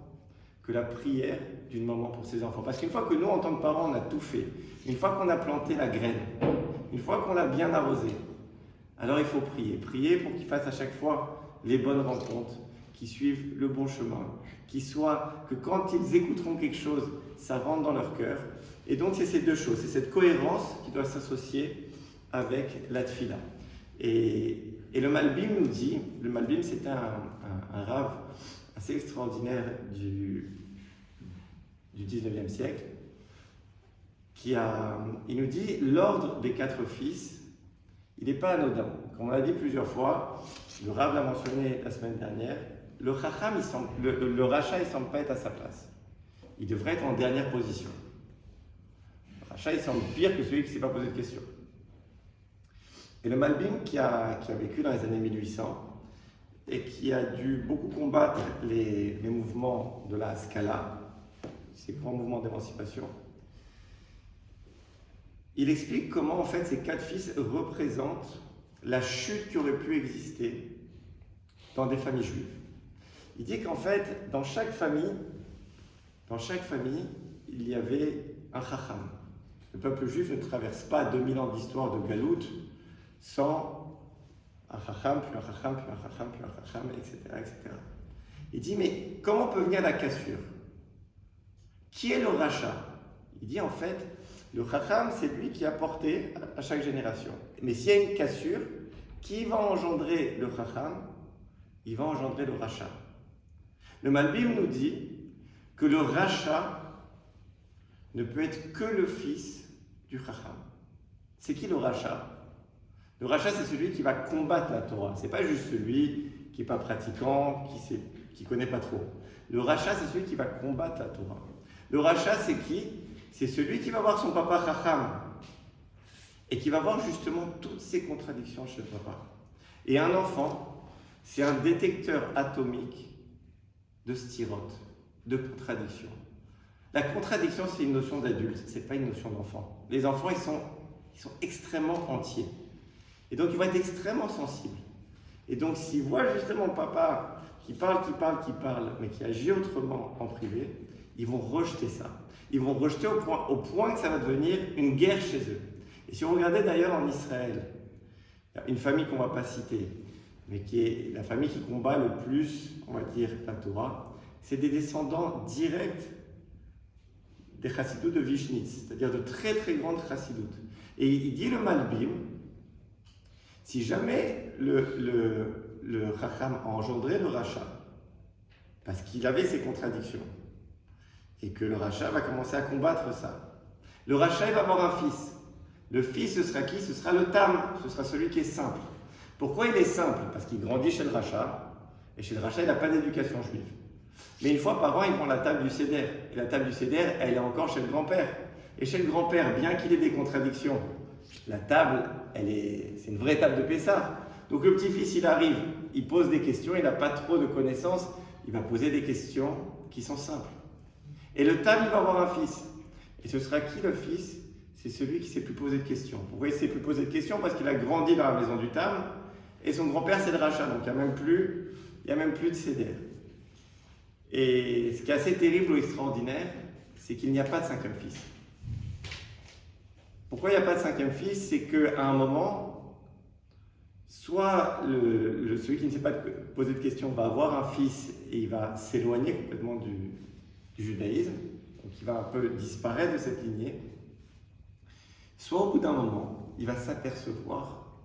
que la prière d'une maman pour ses enfants. Parce qu'une fois que nous, en tant que parents, on a tout fait, une fois qu'on a planté la graine, une fois qu'on l'a bien arrosé, alors il faut prier. Prier pour qu'ils fassent à chaque fois les bonnes rencontres, qu'ils suivent le bon chemin, que quand ils écouteront quelque chose, ça rentre dans leur cœur. Et donc c'est ces 2 choses, c'est cette cohérence qui doit s'associer avec la tfila. Et le Malbim nous dit, le Malbim c'était un rav assez extraordinaire du 19e siècle, il nous dit l'ordre des 4 fils, il n'est pas anodin. Comme on l'a dit plusieurs fois, le rav l'a mentionné la semaine dernière, le rachat il ne semble pas être à sa place. Il devrait être en dernière position. Le rachat il semble pire que celui qui ne s'est pas posé de questions. Et le Malbim qui a vécu dans les années 1800 et qui a dû beaucoup combattre les mouvements de la Scala, ces grands mouvements d'émancipation, il explique comment en fait ces 4 fils représentent la chute qui aurait pu exister dans des familles juives. Il dit qu'en fait, dans chaque famille, il y avait un chacham. Le peuple juif ne traverse pas 2000 ans d'histoire de galoute sans un chacham, puis un chacham, puis un chacham, puis un chacham, etc., etc. Il dit, mais comment peut venir la cassure? Qui est le rachat? Il dit en fait, le chacham, c'est lui qui a porté à chaque génération. Mais s'il y a une cassure, qui va engendrer le chacham? Il va engendrer le rachat. Le Malbim nous dit que le rachat ne peut être que le fils du chacham. C'est qui le rachat? Le rachat, c'est celui qui va combattre la Torah. C'est pas juste celui qui n'est pas pratiquant, qui ne connaît pas trop. Le rachat, c'est celui qui va combattre la Torah. Le rachat, c'est qui? C'est celui qui va voir son papa chacham et qui va voir justement toutes ces contradictions chez le papa. Et un enfant, c'est un détecteur atomique de styrote, de contradiction. La contradiction, c'est une notion d'adulte, c'est pas une notion d'enfant. Les enfants, ils sont extrêmement entiers. Et donc, ils vont être extrêmement sensibles. Et donc, s'ils voient justement papa qui parle, mais qui agit autrement en privé, ils vont rejeter ça. Ils vont rejeter au point que ça va devenir une guerre chez eux. Et si vous regardez d'ailleurs en Israël, il y a une famille qu'on ne va pas citer, mais qui est la famille qui combat le plus, on va dire, la Torah, c'est des descendants directs des chassidoutes de Vishnitz, c'est-à-dire de très très grandes chassidoutes. Et il dit le Malbim, si jamais le Chacham a engendré le rachat, parce qu'il avait ses contradictions, et que le rachat va commencer à combattre ça, le rachat il va avoir un fils. Le fils, ce sera qui? Ce sera le tam, ce sera celui qui est simple. Pourquoi il est simple? Parce qu'il grandit chez le rachat, et chez le rachat, il n'a pas d'éducation juive. Mais une fois par an, ils vont à la table du Seder. Et la table du Seder, elle est encore chez le grand-père. Et chez le grand-père, bien qu'il ait des contradictions, la table, c'est une vraie table de Pessah. Donc le petit-fils, il arrive, il pose des questions, il n'a pas trop de connaissances, il va poser des questions qui sont simples. Et le tam, il va avoir un fils. Et ce sera qui le fils? C'est celui qui ne sait plus poser de questions. Pourquoi il ne sait plus poser de questions? Parce qu'il a grandi dans la maison du tam, et son grand-père, c'est le rachat, donc il n'y a même plus de Seder. Et ce qui est assez terrible ou extraordinaire, c'est qu'il n'y a pas de 5e fils. Pourquoi il n'y a pas de cinquième fils? C'est qu'à un moment, soit celui qui ne sait pas poser de questions va avoir un fils et il va s'éloigner complètement du judaïsme, donc il va un peu disparaître de cette lignée, soit au bout d'un moment, il va s'apercevoir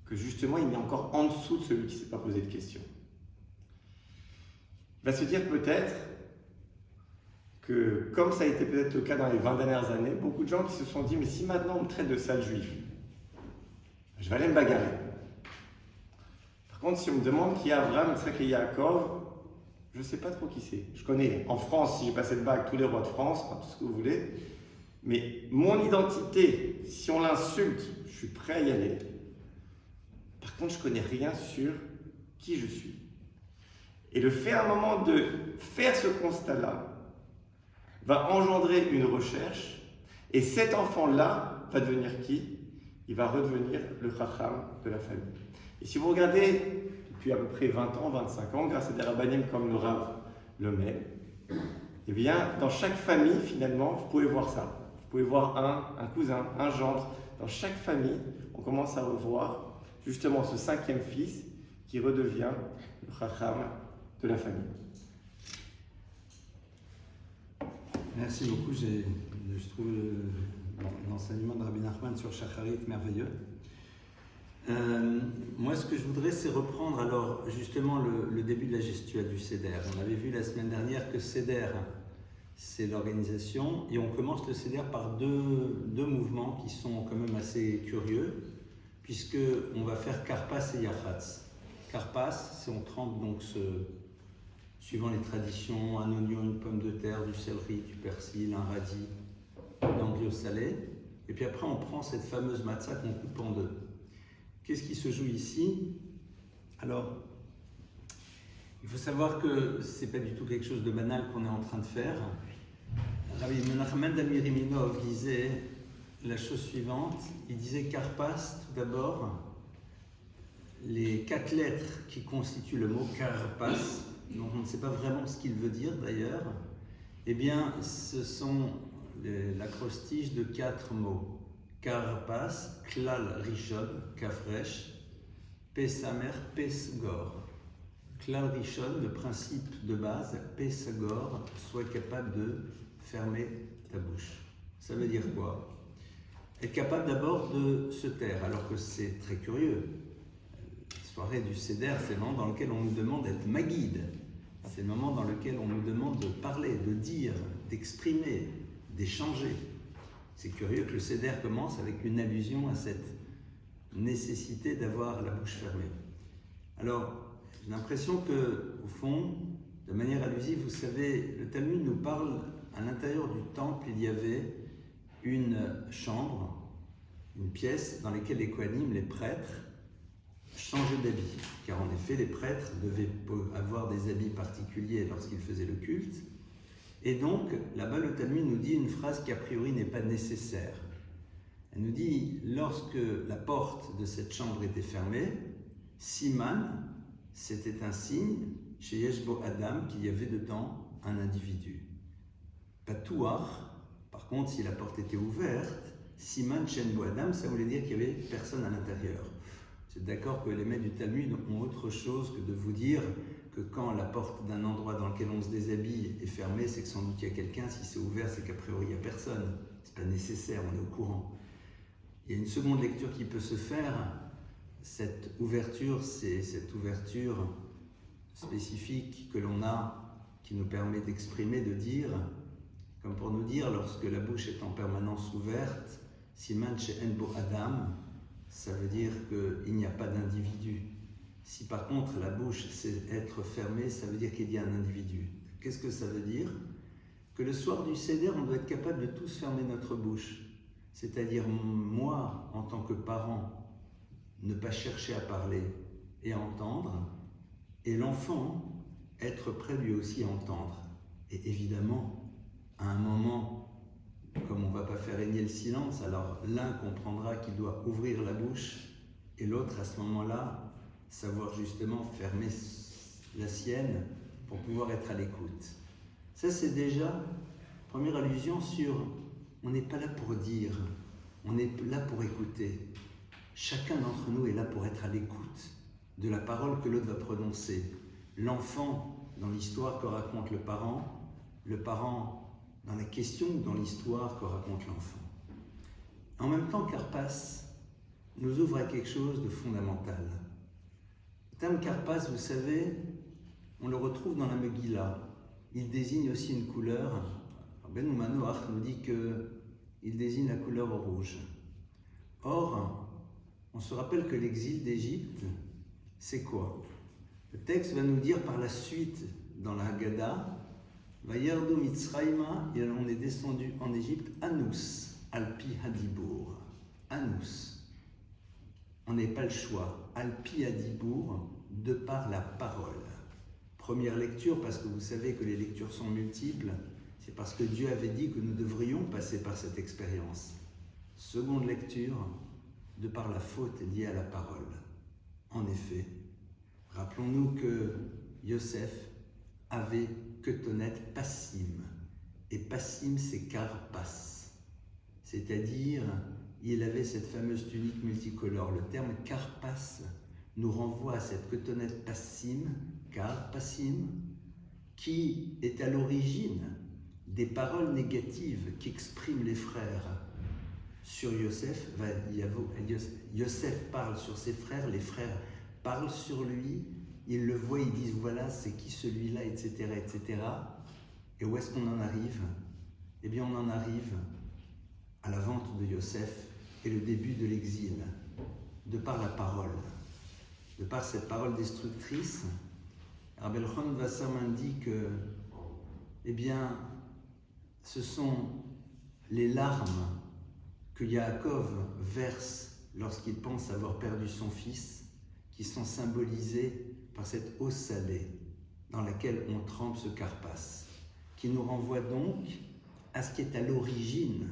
que justement il est encore en dessous de celui qui ne s'est pas posé de questions. Il va se dire peut-être que, comme ça a été peut-être le cas dans les 20 dernières années, beaucoup de gens qui se sont dit, mais si maintenant on me traite de sale juif, je vais aller me bagarrer. Par contre, si on me demande qui est Abraham, Yitzhak et Yaakov, je ne sais pas trop qui c'est. Je connais en France, si j'ai passé le bac, tous les rois de France, enfin, tout ce que vous voulez, mais mon identité, si on l'insulte, je suis prêt à y aller. Par contre, je ne connais rien sur qui je suis. Et le fait à un moment de faire ce constat-là va engendrer une recherche, et cet enfant-là va devenir qui? Il va redevenir le chacham de la famille. Et si vous regardez depuis à peu près 20 ans, 25 ans, grâce à des rabbanim comme le Rav Lemay, eh bien, dans chaque famille, finalement, vous pouvez voir ça. Vous pouvez voir un cousin, un gendre. Dans chaque famille, on commence à revoir justement ce cinquième fils qui redevient le chacham de la famille. Merci beaucoup. Je trouve l'enseignement de Rabbi Nachman sur Shacharit merveilleux. Moi, ce que je voudrais, c'est reprendre alors justement le début de la gestuelle du Seder. On avait vu la semaine dernière que Seder, c'est l'organisation, et on commence le Seder par deux mouvements qui sont quand même assez curieux, puisque on va faire Karpas et Yachatz. Karpas, c'est on trempe donc suivant les traditions, un oignon, une pomme de terre, du céleri, du persil, un radis, d'anglio salé. Et puis après, on prend cette fameuse matzah qu'on coupe en deux. Qu'est-ce qui se joue ici? Alors, il faut savoir que ce n'est pas du tout quelque chose de banal qu'on est en train de faire. Rabbi Menachem Damirimimov disait la chose suivante. Il disait Karpas, tout d'abord, les 4 lettres qui constituent le mot Karpas, dont on ne sait pas vraiment ce qu'il veut dire d'ailleurs, eh bien, ce sont l'acrostiche de 4 mots. Karpas, Klal Rishon, Kafresh, Pesamer, Pesgor. Klal Rishon, le principe de base, Pesgor, sois capable de fermer ta bouche. Ça veut dire quoi? Être capable d'abord de se taire, alors que c'est très curieux. La soirée du Seder, c'est le moment dans lequel on nous demande d'être maguide. C'est le moment dans lequel on nous demande de parler, de dire, d'exprimer, d'échanger. C'est curieux que le Seder commence avec une allusion à cette nécessité d'avoir la bouche fermée. Alors, j'ai l'impression que, au fond, de manière allusive, vous savez, le Talmud nous parle, à l'intérieur du temple, il y avait une chambre, une pièce dans laquelle les Kohanim, les prêtres, changeaient d'habit. Car en effet, les prêtres devaient avoir des habits particuliers lorsqu'ils faisaient le culte. Et donc, là-bas, le Talmud nous dit une phrase qui a priori n'est pas nécessaire. Elle nous dit, lorsque la porte de cette chambre était fermée, Siman, c'était un signe, chez Yeshbo Adam, qu'il y avait dedans un individu. Patouach, par contre, si la porte était ouverte, Siman Shenbo Adam, ça voulait dire qu'il n'y avait personne à l'intérieur. C'est d'accord que les maîtres du Talmud ont autre chose que de vous dire que quand la porte d'un endroit dans lequel on se déshabille est fermée, c'est que sans doute il y a quelqu'un. Si c'est ouvert, c'est qu'a priori il n'y a personne. C'est pas nécessaire, on est au courant. Il y a une seconde lecture qui peut se faire. Cette ouverture, c'est cette ouverture spécifique que l'on a, qui nous permet d'exprimer, de dire, comme pour nous dire, lorsque la bouche est en permanence ouverte, Siman she'en bo Adam, ça veut dire qu'il n'y a pas d'individu. Si par contre la bouche c'est être fermée, ça veut dire qu'il y a un individu. Qu'est-ce que ça veut dire? Que le soir du Seder, on doit être capable de tous fermer notre bouche. C'est-à-dire moi, en tant que parent, ne pas chercher à parler et à entendre, et l'enfant, être prêt lui aussi à entendre. Et évidemment, à un moment, comme on ne va pas faire régner le silence, alors l'un comprendra qu'il doit ouvrir la bouche, et l'autre, à ce moment-là, savoir justement fermer la sienne pour pouvoir être à l'écoute. Ça, c'est déjà première allusion sur on n'est pas là pour dire, On est là pour écouter. Chacun d'entre nous est là pour être à l'écoute de la parole que l'autre va prononcer. L'enfant dans l'histoire que raconte le parent dans la question ou dans l'histoire que raconte l'enfant. En même temps, Karpas nous ouvre à quelque chose de fondamental. Le terme Karpas, vous savez, on le retrouve dans la Megillah. Il désigne aussi une couleur. Ben Manoach nous dit qu'il désigne la couleur rouge. Or, on se rappelle que l'exil d'Égypte, c'est quoi? Le texte va nous dire par la suite dans la Haggadah, Vayardu Mitzrayma, et on est descendu en Égypte, Anus, Alpi Hadibour. Anus. On n'a pas le choix. Alpi Hadibour, de par la parole. Première lecture, parce que vous savez que les lectures sont multiples, c'est parce que Dieu avait dit que nous devrions passer par cette expérience. Seconde lecture, de par la faute liée à la parole. En effet, rappelons-nous que Yosef avait Ketonet Passim. Et Passim, c'est Karpas. C'est-à-dire, il avait cette fameuse tunique multicolore. Le terme Karpas nous renvoie à cette Ketonet Passim, Karpasim, qui est à l'origine des paroles négatives qu'expriment les frères sur Yosef. Yosef parle sur ses frères, les frères parlent sur lui, ils le voient, ils disent voilà, c'est qui celui-là, etc., etc. Et où est-ce qu'on en arrive? Eh bien, on en arrive à la vente de Yosef et le début de l'exil, de par la parole, de par cette parole destructrice. Rabbi Elchanan Wasserman dit que, eh bien, ce sont les larmes que Yaakov verse lorsqu'il pense avoir perdu son fils, qui sont symbolisées par cette eau salée dans laquelle on trempe ce Karpas, qui nous renvoie donc à ce qui est à l'origine,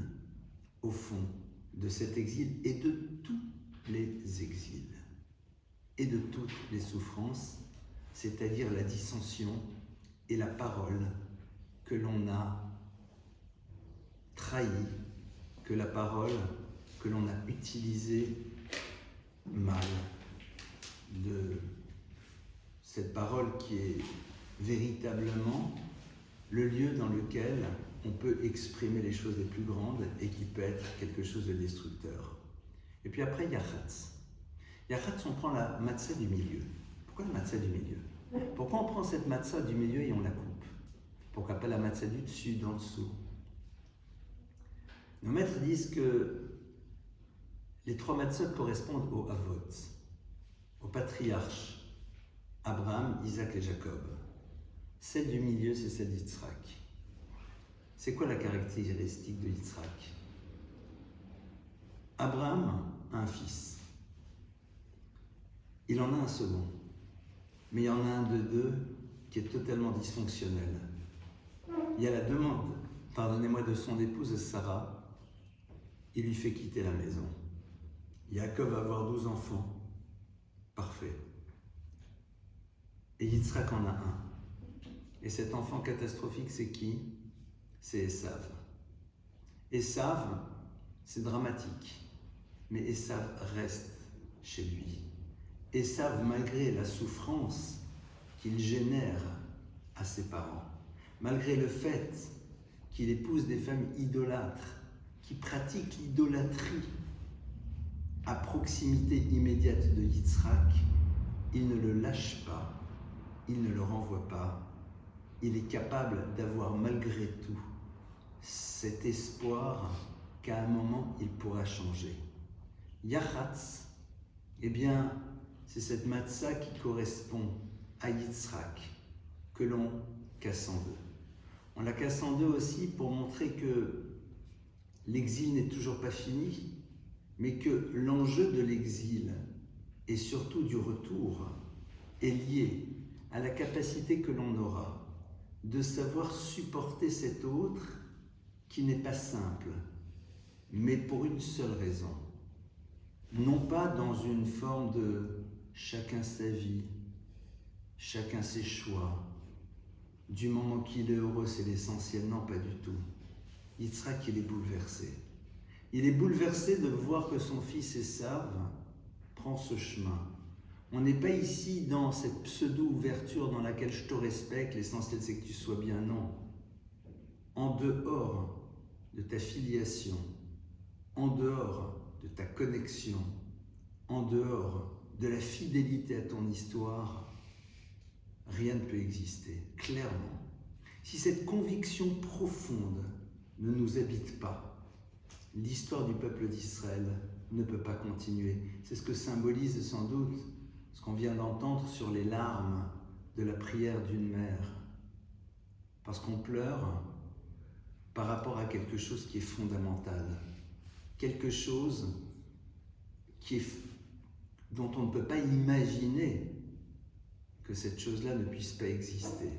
au fond, de cet exil et de tous les exils et de toutes les souffrances, c'est-à-dire la dissension et la parole que l'on a trahie, que la parole que l'on a utilisée mal, de cette parole qui est véritablement le lieu dans lequel on peut exprimer les choses les plus grandes et qui peut être quelque chose de destructeur. Et puis après, Yachatz. Yachatz, on prend la matzah du milieu. Pourquoi la matzah du milieu? Pourquoi on prend cette matzah du milieu et on la coupe? Pourquoi pas la matzah du dessus, d'en dessous? Nos maîtres disent que les trois matzot correspondent aux Avot, aux patriarches, Abraham, Isaac et Jacob. Celle du milieu, c'est celle d'Yitzhak. C'est quoi la caractéristique de Yitzhak? Abraham a un fils. Il en a un second. Mais il y en a un de deux qui est totalement dysfonctionnel. Il y a la demande, pardonnez-moi, de son épouse Sarah. Il lui fait quitter la maison. Yaakov va avoir 12 enfants. Parfait. Et Yitzhak en a un. Et cet enfant catastrophique, c'est qui? C'est Esav. Esav, c'est dramatique. Mais Esav reste chez lui. Esav, malgré la souffrance qu'il génère à ses parents, malgré le fait qu'il épouse des femmes idolâtres, qui pratiquent l'idolâtrie à proximité immédiate de Yitzhak, il ne le lâche pas, il ne le renvoie pas, il est capable d'avoir malgré tout cet espoir qu'à un moment il pourra changer. Yachatz, eh bien, c'est cette matzah qui correspond à Yitzhak, que l'on casse en deux. On la casse en deux aussi pour montrer que l'exil n'est toujours pas fini, mais que l'enjeu de l'exil et surtout du retour est lié à la capacité que l'on aura de savoir supporter cet autre qui n'est pas simple, mais pour une seule raison. Non pas dans une forme de chacun sa vie, chacun ses choix, du moment qu'il est heureux, c'est l'essentiel, non pas du tout. Yitzhak, il est bouleversé. Il est bouleversé de voir que son fils Esav prend ce chemin. On n'est pas ici dans cette pseudo-ouverture dans laquelle je te respecte, l'essentiel c'est que tu sois bien, non. En dehors de ta filiation, en dehors de ta connexion, en dehors de la fidélité à ton histoire, rien ne peut exister, clairement. Si cette conviction profonde ne nous habite pas, l'histoire du peuple d'Israël ne peut pas continuer. C'est ce que symbolise sans doute ce qu'on vient d'entendre sur les larmes de la prière d'une mère. Parce qu'on pleure par rapport à quelque chose qui est fondamental, quelque chose dont on ne peut pas imaginer que cette chose-là ne puisse pas exister.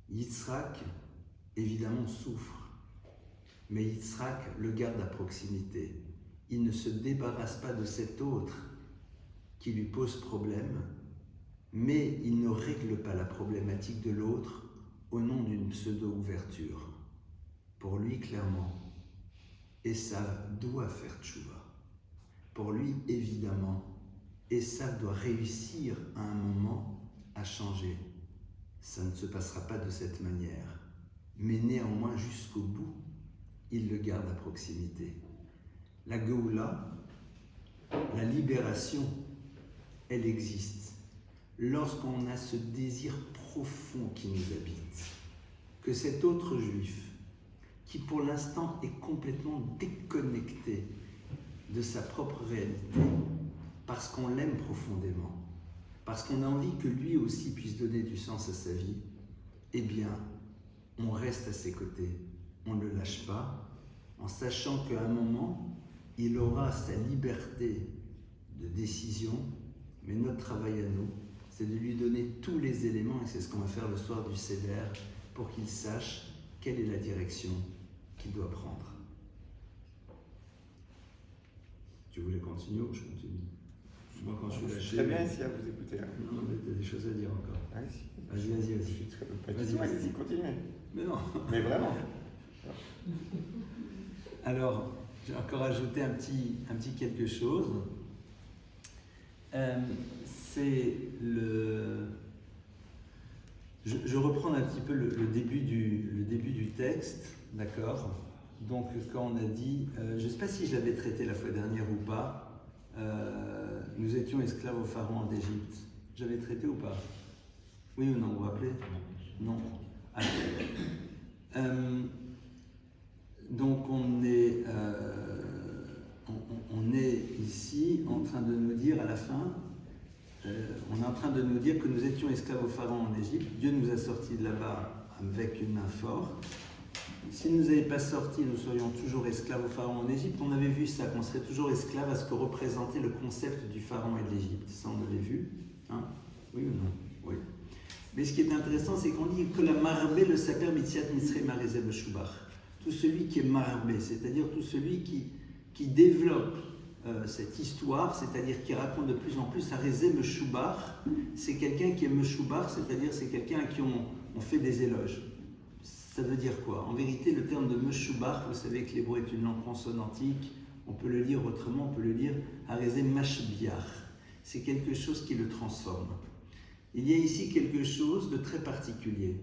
Yitzhak, évidemment, souffre, mais Yitzhak le garde à proximité. Il ne se débarrasse pas de cet autre qui lui pose problème, mais il ne règle pas la problématique de l'autre au nom d'une pseudo-ouverture. Pour lui, clairement, Esav doit faire tchouva. Pour lui, évidemment, Esav doit réussir à un moment à changer. Ça ne se passera pas de cette manière, mais néanmoins jusqu'au bout, il le garde à proximité. La Géoula, la libération, elle existe lorsqu'on a ce désir profond qui nous habite, que cet autre juif, qui pour l'instant est complètement déconnecté de sa propre réalité, parce qu'on l'aime profondément, parce qu'on a envie que lui aussi puisse donner du sens à sa vie, eh bien, on reste à ses côtés, on ne le lâche pas, en sachant qu'à un moment, il aura sa liberté de décision, mais notre travail à nous, c'est de lui donner tous les éléments, et c'est ce qu'on va faire le soir du Seder, pour qu'il sache quelle est la direction qu'il doit prendre. Tu voulais continuer ou je continue? Moi, quand je suis lâché... Très bien ici à vous écouter. Hein. Non, mais tu as des choses à dire encore. Allez-y. Vas-y. Vas-y, continuez. Mais non. Mais vraiment. Alors, j'ai encore ajouté un petit quelque chose. C'est le... Je reprends un petit peu le début du texte, d'accord? Donc, quand on a dit, je ne sais pas si je l'avais traité la fois dernière ou pas, nous étions esclaves au pharaon d'Égypte. J'avais traité ou pas? Oui ou non, vous vous rappelez? Non. Donc, on est ici en train de nous dire à la fin, on est en train de nous dire que nous étions esclaves au pharaon en Égypte. Dieu nous a sortis de là-bas avec une main forte. S'il ne nous avait pas sortis, nous serions toujours esclaves au pharaon en Égypte. On avait vu ça, qu'on serait toujours esclaves à ce que représentait le concept du pharaon et de l'Égypte. Ça, on l'avait vu. Hein? Oui ou non? Oui. Mais ce qui est intéressant, c'est qu'on dit que la marbé le saper mitziat mitzrei marizé beshubach. Tout celui qui est marbé, c'est-à-dire tout celui qui développe cette histoire, c'est-à-dire qui raconte de plus en plus Arizé Meshoubar, c'est quelqu'un qui est Meshoubar, c'est-à-dire c'est quelqu'un à qui on fait des éloges. Ça veut dire quoi? En vérité, le terme de Meshoubar, vous savez que l'hébreu est une langue consonantique, on peut le lire autrement, on peut le lire Arizé Mashbiar. C'est quelque chose qui le transforme. Il y a ici quelque chose de très particulier.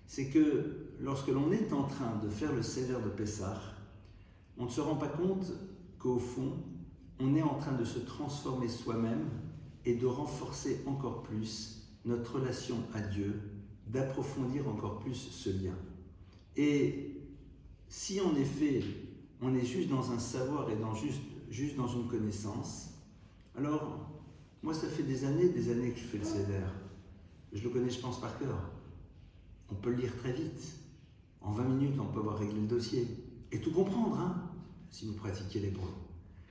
C'est que lorsque l'on est en train de faire le Seder de Pessah, on ne se rend pas compte qu'au fond, on est en train de se transformer soi-même et de renforcer encore plus notre relation à Dieu, d'approfondir encore plus ce lien. Et si en effet, on est juste dans un savoir et juste dans une connaissance, alors moi ça fait des années que je fais le Seder. Je le connais, je pense, par cœur. On peut le lire très vite. En 20 minutes, on peut avoir réglé le dossier. Et tout comprendre, hein, si vous pratiquez l'hébreu.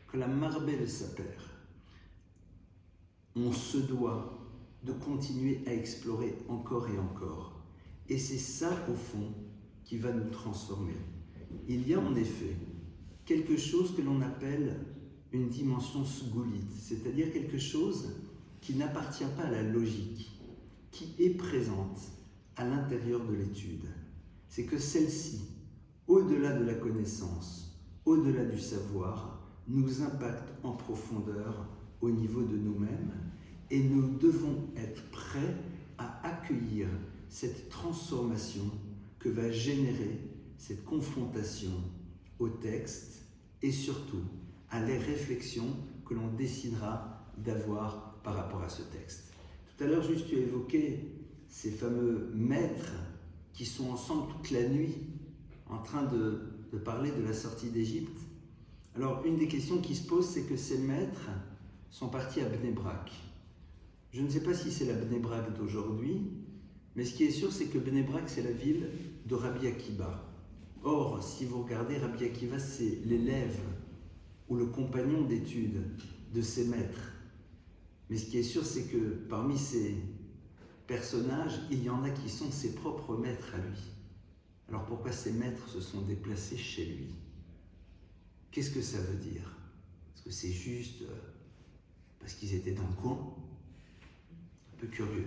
Que la marbé le saper, on se doit de continuer à explorer encore et encore. Et c'est ça, au fond, qui va nous transformer. Il y a en effet quelque chose que l'on appelle une dimension sgoulite, c'est-à-dire quelque chose qui n'appartient pas à la logique, qui est présente à l'intérieur de l'étude. C'est que celle-ci, au-delà de la connaissance, au-delà du savoir, nous impacte en profondeur au niveau de nous-mêmes et nous devons être prêts à accueillir cette transformation que va générer cette confrontation au texte et surtout à les réflexions que l'on décidera d'avoir par rapport à ce texte. Tout à l'heure, juste tu as évoqué ces fameux maîtres qui sont ensemble toute la nuit en train de parler de la sortie d'Égypte. Alors, une des questions qui se pose, c'est que ces maîtres sont partis à Bnei Brak. Je ne sais pas si c'est la Bnei Brak d'aujourd'hui, mais ce qui est sûr, c'est que Bnei Brak, c'est la ville de Rabbi Akiba. Or, si vous regardez, Rabbi Akiva, c'est l'élève ou le compagnon d'études de ses maîtres. Mais ce qui est sûr, c'est que parmi ces personnages, il y en a qui sont ses propres maîtres à lui. Alors pourquoi ces maîtres se sont déplacés chez lui? Qu'est-ce que ça veut dire? Est-ce que c'est juste parce qu'ils étaient dans le coin? Un peu curieux.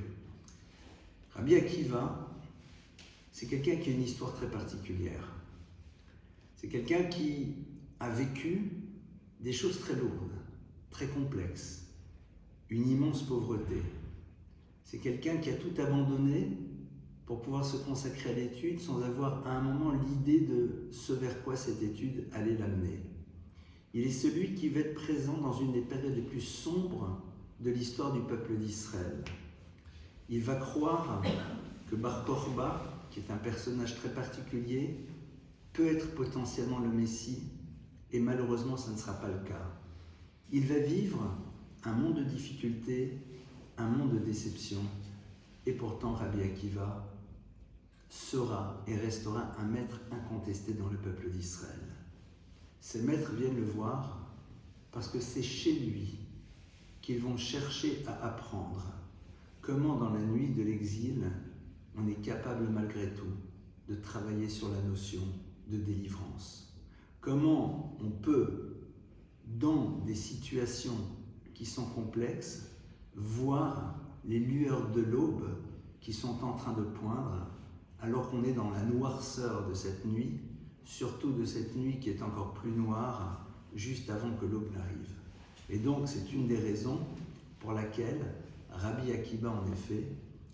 Rabbi Akiva, c'est quelqu'un qui a une histoire très particulière. C'est quelqu'un qui a vécu des choses très lourdes, très complexes, une immense pauvreté. C'est quelqu'un qui a tout abandonné pour pouvoir se consacrer à l'étude sans avoir à un moment l'idée de ce vers quoi cette étude allait l'amener. Il est celui qui va être présent dans une des périodes les plus sombres de l'histoire du peuple d'Israël. Il va croire que Bar Korba, qui est un personnage très particulier, peut être potentiellement le Messie, et malheureusement, ça ne sera pas le cas. Il va vivre un monde de difficultés, un monde de déception, et pourtant Rabbi Akiva sera et restera un maître incontesté dans le peuple d'Israël. Ces maîtres viennent le voir parce que c'est chez lui qu'ils vont chercher à apprendre comment dans la nuit de l'exil, on est capable malgré tout de travailler sur la notion de délivrance. Comment on peut, dans des situations qui sont complexes, voir les lueurs de l'aube qui sont en train de poindre alors qu'on est dans la noirceur de cette nuit, surtout de cette nuit qui est encore plus noire juste avant que l'aube n'arrive. Et donc c'est une des raisons pour laquelle Rabbi Akiba en effet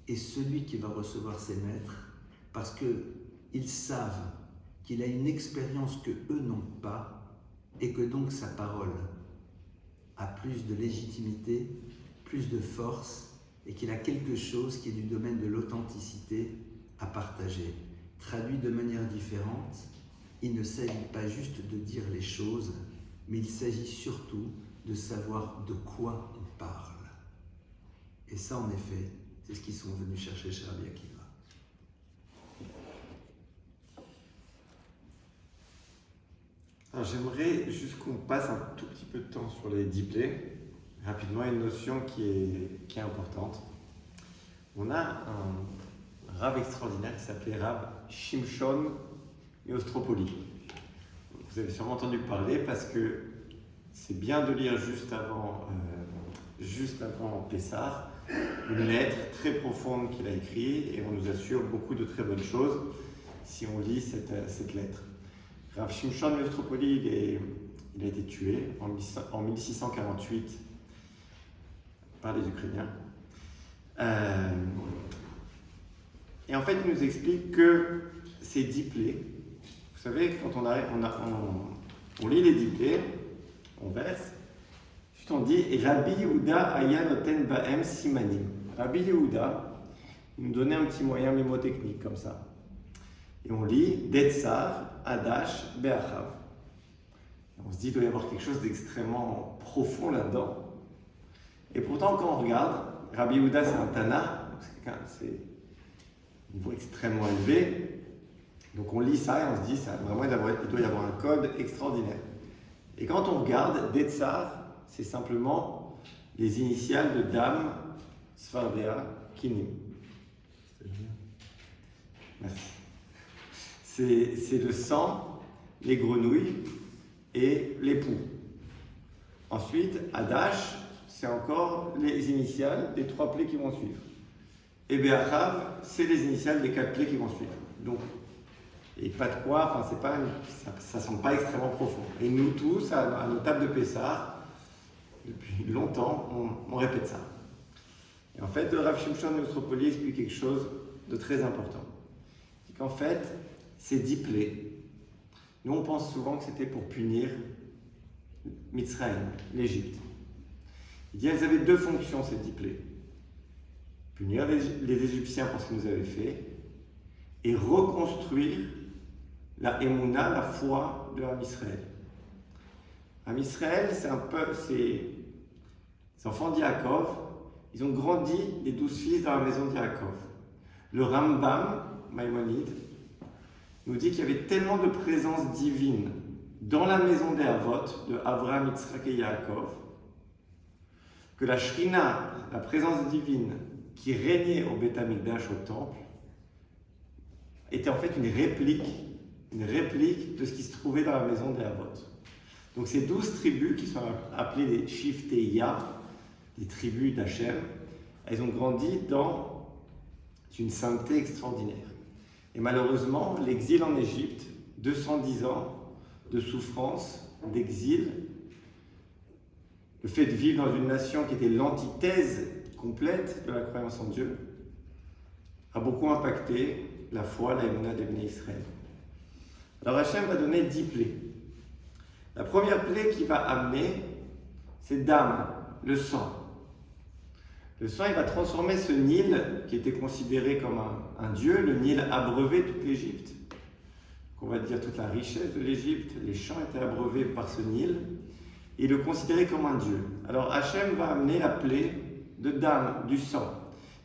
est celui qui va recevoir ses maîtres parce qu'ils savent qu'il a une expérience que eux n'ont pas et que donc sa parole a plus de légitimité, plus de force et qu'il a quelque chose qui est du domaine de l'authenticité à partager. Traduit de manière différente, il ne s'agit pas juste de dire les choses, mais il s'agit surtout de savoir de quoi on parle. Et ça, en effet, c'est ce qu'ils sont venus chercher chez Rabbi Akiva. Alors, j'aimerais juste qu'on passe un tout petit peu de temps sur les diplés. Rapidement, une notion qui est importante. On a un rave extraordinaire qui s'appelait Rav Shimshon Miostropoli. Vous avez sûrement entendu parler parce que c'est bien de lire juste avant Pessah, une lettre très profonde qu'il a écrite et on nous assure beaucoup de très bonnes choses si on lit cette lettre. Rav Shimshon Miostropoli, il a été tué en 1648 par les Ukrainiens. Et en fait, il nous explique que ces diplés, vous savez, quand on lit les diplés, on verse, ensuite on dit Rabbi Yehuda aya noten baem simanim. Rabbi Yehuda, il nous donnait un petit moyen mémotechnique comme ça. Et on lit Detzar Adash Be'achav. On se dit qu'il doit y avoir quelque chose d'extrêmement profond là-dedans. Et pourtant, quand on regarde, Rabbi Yehuda c'est un Tana, c'est un niveau extrêmement élevé. Donc on lit ça et on se dit il doit y avoir un code extraordinaire. Et quand on regarde, Detzar, c'est simplement les initiales de Dam Sfardea Kinim. Merci. C'est le sang, les grenouilles et les poux. Ensuite, Adash, c'est encore les initiales des 3 plaies qui vont suivre. Et Be'achav, c'est les initiales des 4 plaies qui vont suivre. Donc, Et pas de quoi, enfin, ça ne semble pas extrêmement profond. Et nous tous, à nos tables de Pessah, depuis longtemps, on répète ça. Et en fait, le Rav Shimshon Neustropoli explique quelque chose de très important. C'est qu'en fait, ces 10 plaies, nous on pense souvent que c'était pour punir Mitzrayim, l'Égypte. Il dit qu'elles avaient 2 fonctions, ces 10 plaies. Punir les Égyptiens pour ce qu'ils nous avaient fait, et reconstruire la Emouna, la foi de Am Israël. Am Israël, c'est un peu, c'est les enfants d'Yaakov, ils ont grandi, les 12 fils, dans la maison d'Yaakov. Le Rambam, Maïmonide, nous dit qu'il y avait tellement de présence divine dans la maison des Havot, de Avraham, Yitzhak et Yaakov, que la Shrina, la présence divine qui régnait au Beth Amikdash, au temple, était en fait une réplique de ce qui se trouvait dans la maison des Havot. Donc ces 12 tribus qui sont appelées les Shifteya, les tribus d'Hachem, elles ont grandi dans une sainteté extraordinaire. Et malheureusement, l'exil en Égypte, 210 ans de souffrance, d'exil, le fait de vivre dans une nation qui était l'antithèse complète de la croyance en Dieu, a beaucoup impacté la foi, la Emouna des Bnei Israël. Alors Hachem va donner 10 plaies. La première plaie qu'il va amener, c'est Dam, le sang. Le sang, il va transformer ce Nil, qui était considéré comme un dieu, le Nil abreuvé toute l'Égypte, qu'on va dire toute la richesse de l'Égypte, les champs étaient abreuvés par ce Nil, et le considérer comme un dieu. Alors Hachem va amener la plaie de Dam, du sang.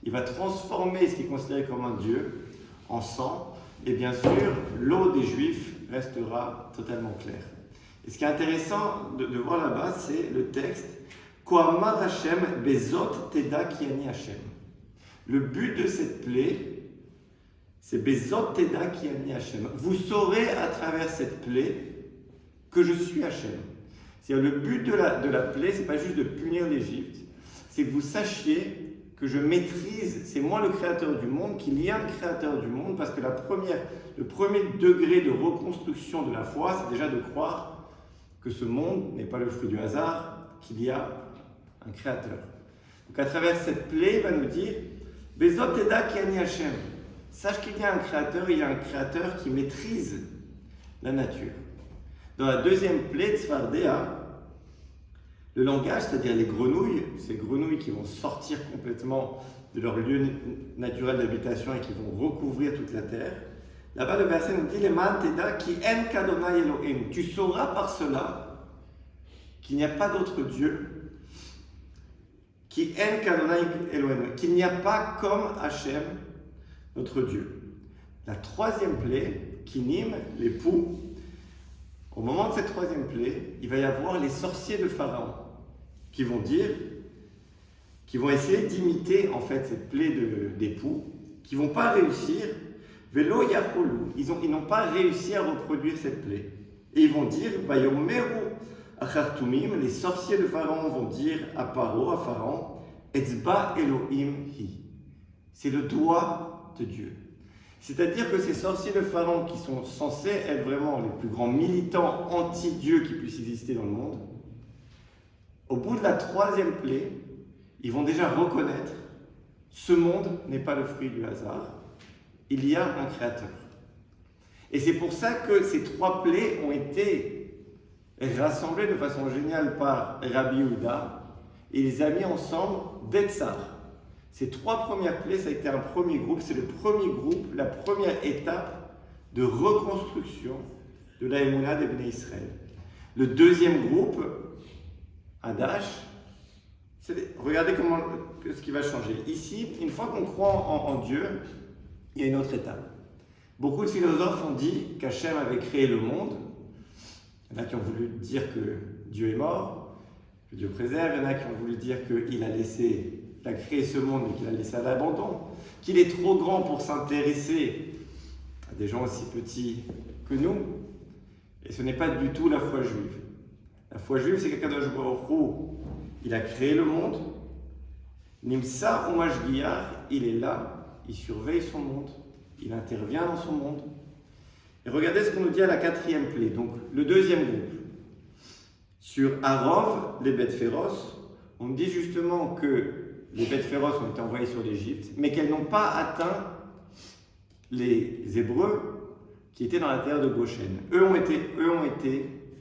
Il va transformer ce qui est considéré comme un dieu en sang, et bien sûr, l'eau des Juifs restera totalement claire. Et ce qui est intéressant de voir là-bas, c'est le texte Koamar Hashem bezot teda kiani Hashem. Le but de cette plaie, c'est bezot teda kiani Hashem. Vous saurez à travers cette plaie que je suis Hashem. C'est-à-dire le but de la plaie, c'est pas juste de punir l'Égypte, c'est que vous sachiez que je maîtrise, c'est moi le créateur du monde, qu'il y a un créateur du monde, parce que le premier degré de reconstruction de la foi, c'est déjà de croire que ce monde n'est pas le fruit du hasard, qu'il y a un créateur. Donc à travers cette plaie, il va nous dire Bezot Teda Kiani Hashem. Sache qu'il y a un créateur, il y a un créateur qui maîtrise la nature. Dans la deuxième plaie, Tzfardea, le langage, c'est-à-dire les grenouilles, ces grenouilles qui vont sortir complètement de leur lieu naturel d'habitation et qui vont recouvrir toute la terre. Là-bas, le verset nous dit Leman Teda ki en kadonai Elohim. Tu sauras par cela qu'il n'y a pas d'autre Dieu, qui en kadonai Elohim, qu'il n'y a pas comme Hachem, notre Dieu. La troisième plaie, Kinim, les poux. Au moment de cette troisième plaie, il va y avoir les sorciers de Pharaon qui vont essayer d'imiter en fait cette plaie d'époux, qui ne vont pas réussir. Velo Yacholou, ils n'ont pas réussi à reproduire cette plaie. Et ils vont dire, Vayomeru Achartumim, les sorciers de Pharaon vont dire à Pharaon, Etzba Elohim Hi. C'est le doigt de Dieu. C'est-à-dire que ces sorciers de Pharaon qui sont censés être vraiment les plus grands militants anti-Dieu qui puissent exister dans le monde, au bout de la troisième plaie, ils vont déjà reconnaître ce monde n'est pas le fruit du hasard, il y a un créateur. Et c'est pour ça que ces 3 plaies ont été rassemblées de façon géniale par Rabbi Yehuda et les a mis ensemble d'Etzar. Ces 3 premières plaies, ça a été un premier groupe, c'est le premier groupe, la première étape de reconstruction de la Emouna des Bnei Israël. Le deuxième groupe, Hadash, regardez ce qui va changer. Ici, une fois qu'on croit en Dieu, il y a une autre étape. Beaucoup de philosophes ont dit qu'Hachem avait créé le monde. Il y en a qui ont voulu dire que Dieu est mort, que Dieu préserve. Il y en a qui ont voulu dire qu'il a créé ce monde et qu'il a laissé à l'abandon, qu'il est trop grand pour s'intéresser à des gens aussi petits que nous. Et ce n'est pas du tout la foi juive. La foi juive, c'est qu'Akadosh Baruch Hu, il a créé le monde. Nimsa Umashgiach, il est là, il surveille son monde, il intervient dans son monde. Et regardez ce qu'on nous dit à la 4e plaie, donc le 2e groupe. Sur Arov, les bêtes féroces, on dit justement que les bêtes féroces ont été envoyées sur l'Égypte, mais qu'elles n'ont pas atteint les Hébreux qui étaient dans la terre de Goshen. Eux ont été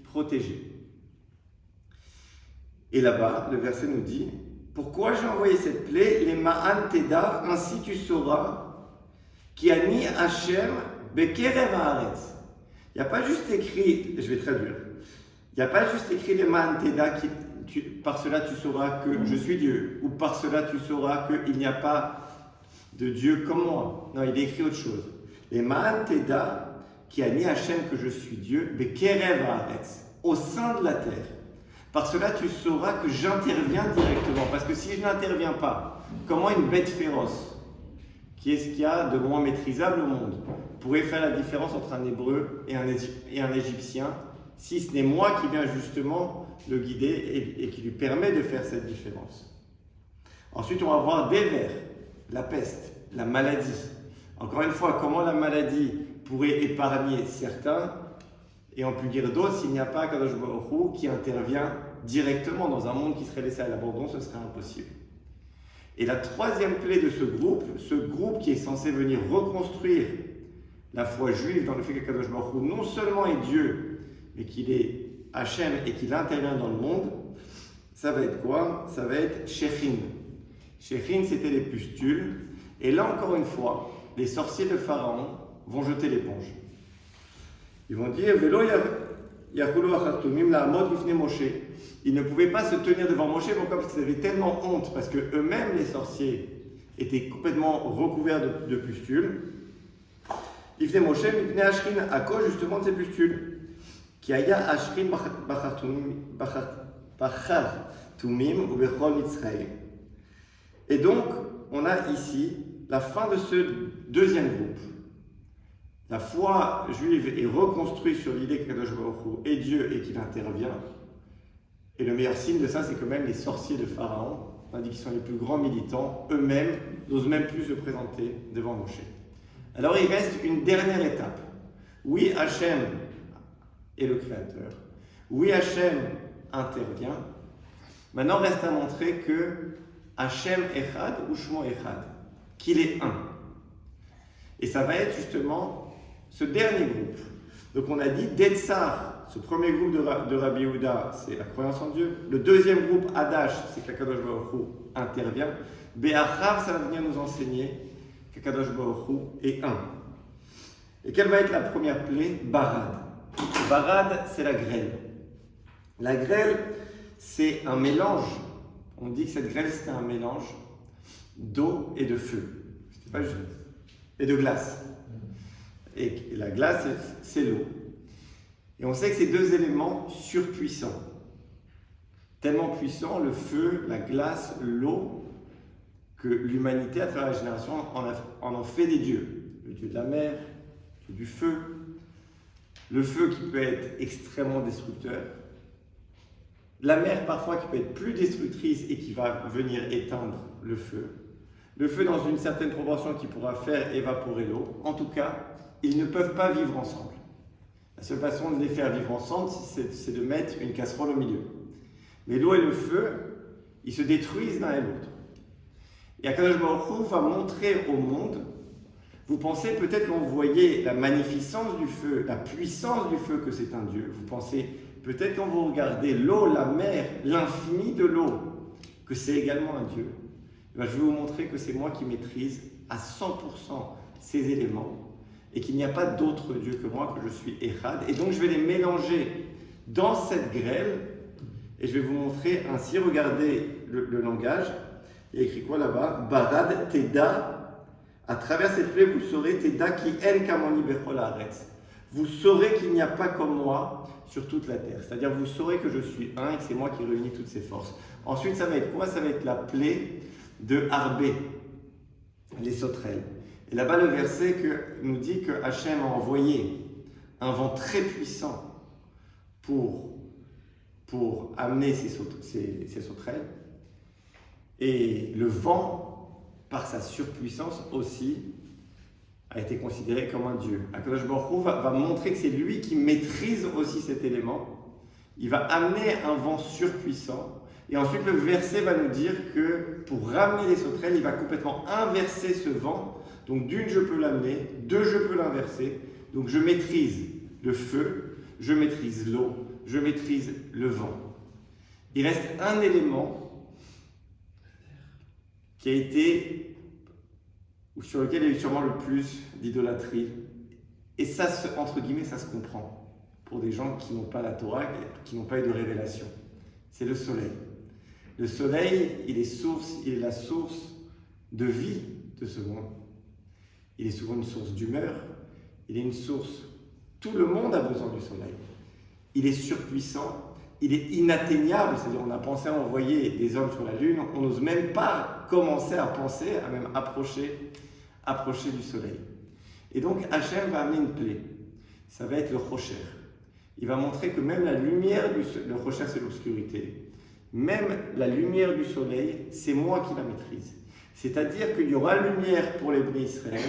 protégés. Et là-bas, le verset nous dit, pourquoi j'ai envoyé cette plaie, les Ma'an Teda, ainsi tu sauras, qui a ni Hachem, Bekerev Haaretz. Il n'y a pas juste écrit, je vais traduire, il n'y a pas juste écrit les Ma'an Teda, par cela tu sauras que je suis Dieu, ou par cela tu sauras qu'il n'y a pas de Dieu comme moi. Non, il est écrit autre chose. Les Ma'an Teda, qui a ni Hachem que je suis Dieu, Bekerev Haaretz, au sein de la terre. Par cela, tu sauras que j'interviens directement. Parce que si je n'interviens pas, comment une bête féroce, qui est ce qu'il y a de moins maîtrisable au monde, pourrait faire la différence entre un Hébreu et un Égyptien, si ce n'est moi qui viens justement le guider et qui lui permet de faire cette différence. Ensuite, on va voir des vers, la peste, la maladie. Encore une fois, comment la maladie pourrait épargner certains et en punir d'autres s'il n'y a pas Kadosh Baruch Hu qui intervient directement dans un monde qui serait laissé à l'abandon, ce serait impossible. Et la 3e plaie de ce groupe qui est censé venir reconstruire la foi juive dans le fait que Kadosh Baruch Hu non seulement est Dieu, mais qu'il est Hachem et qu'il intervient dans le monde, ça va être quoi? Ça va être Shechin. Shechin, c'était les pustules. Et là, encore une fois, les sorciers de Pharaon vont jeter l'éponge. Ils vont dire Velo Yachulu Achartumim La'amod Bifnei Moshe. Ils ne pouvaient pas se tenir devant Moshe. Pourquoi? Parce qu'ils avaient tellement honte, parce que eux-mêmes, les sorciers, étaient complètement recouverts de pustules. Bifnei Moshe, Bifnei Ashrin, à cause justement de ces pustules. Qui aya Ashrin Bachartumim ou Bechol Mitzrayim. Et donc, on a ici la fin de ce 2e groupe. La foi juive est reconstruite sur l'idée que Kadosh Baruch Hu est Dieu et qu'il intervient. Et le meilleur signe de ça, c'est que même les sorciers de Pharaon, on dit qu'ils sont les plus grands militants, eux-mêmes n'osent même plus se présenter devant Moshe. Alors il reste une dernière étape. Oui, Hachem est le Créateur. Oui, Hachem intervient. Maintenant, reste à montrer que Hachem Echad ou Shmo Echad, qu'il est un. Et ça va être justement ce dernier groupe. Donc on a dit Detzar, ce premier groupe de Rabbi Yehuda, c'est la croyance en Dieu. Le 2e groupe, Hadash, c'est que Kadosh Baruch Hu intervient. Be'achav, ça va venir nous enseigner que Kadosh Baruch Hu est un. Et quelle va être la première plaie? Barad. Barad, c'est la grêle. La grêle, c'est un mélange. On dit que cette grêle, c'était un mélange d'eau et de feu. C'était pas juste. Et de glace. Et la glace, c'est l'eau. Et on sait que ces deux éléments surpuissants, tellement puissants, le feu, la glace, l'eau, que l'humanité, à travers la génération, en ont fait des dieux. Le dieu de la mer, le dieu du feu. Le feu qui peut être extrêmement destructeur. La mer, parfois, qui peut être plus destructrice et qui va venir éteindre le feu. Le feu dans une certaine proportion qui pourra faire évaporer l'eau. En tout cas, ils ne peuvent pas vivre ensemble. La seule façon de les faire vivre ensemble, c'est de mettre une casserole au milieu. Mais l'eau et le feu, ils se détruisent l'un et l'autre. Et Akadosh Baruch Hu va montrer au monde, vous pensez peut-être quand vous voyez la magnificence du feu, la puissance du feu que c'est un Dieu, vous pensez peut-être quand vous regardez l'eau, la mer, l'infini de l'eau, que c'est également un Dieu. Je vais vous montrer que c'est moi qui maîtrise à 100% ces éléments et qu'il n'y a pas d'autre Dieu que moi, que je suis Echad. Et donc je vais les mélanger dans cette grêle et je vais vous montrer ainsi, regardez le langage. Il y a écrit quoi là-bas? Barad Teda. À travers cette plaie, vous saurez Teda ki en kamoni bechol haaretz. Vous saurez qu'il n'y a pas comme moi sur toute la terre. C'est-à-dire, vous saurez que je suis un et que c'est moi qui réunis toutes ces forces. Ensuite, ça va être quoi? Ça va être la plaie de Harbé, les sauterelles. Et là-bas, le verset nous dit que Hachem a envoyé un vent très puissant pour amener ces sauterelles. Et le vent, par sa surpuissance aussi, a été considéré comme un dieu. Akadosh Baruch Hu va montrer que c'est lui qui maîtrise aussi cet élément. Il va amener un vent surpuissant. Et ensuite, le verset va nous dire que pour ramener les sauterelles, il va complètement inverser ce vent. Donc d'une, je peux l'amener. Deux, je peux l'inverser. Donc je maîtrise le feu, je maîtrise l'eau, je maîtrise le vent. Il reste un élément qui a été, ou sur lequel il y a eu sûrement le plus d'idolâtrie. Et ça, entre guillemets, ça se comprend pour des gens qui n'ont pas la Torah, qui n'ont pas eu de révélation. C'est le soleil. Le soleil, il est la source de vie de ce monde. Il est souvent une source d'humeur. Il est une source. Tout le monde a besoin du soleil. Il est surpuissant. Il est inatteignable. C'est-à-dire, on a pensé à envoyer des hommes sur la Lune. On n'ose même pas commencer à penser, à même approcher du soleil. Et donc, Hachem va amener une plaie. Ça va être le Rocher. Il va montrer que même la lumière le Rocher, c'est l'obscurité. Même la lumière du soleil, c'est moi qui la maîtrise. C'est-à-dire qu'il y aura lumière pour les Bnei Israël,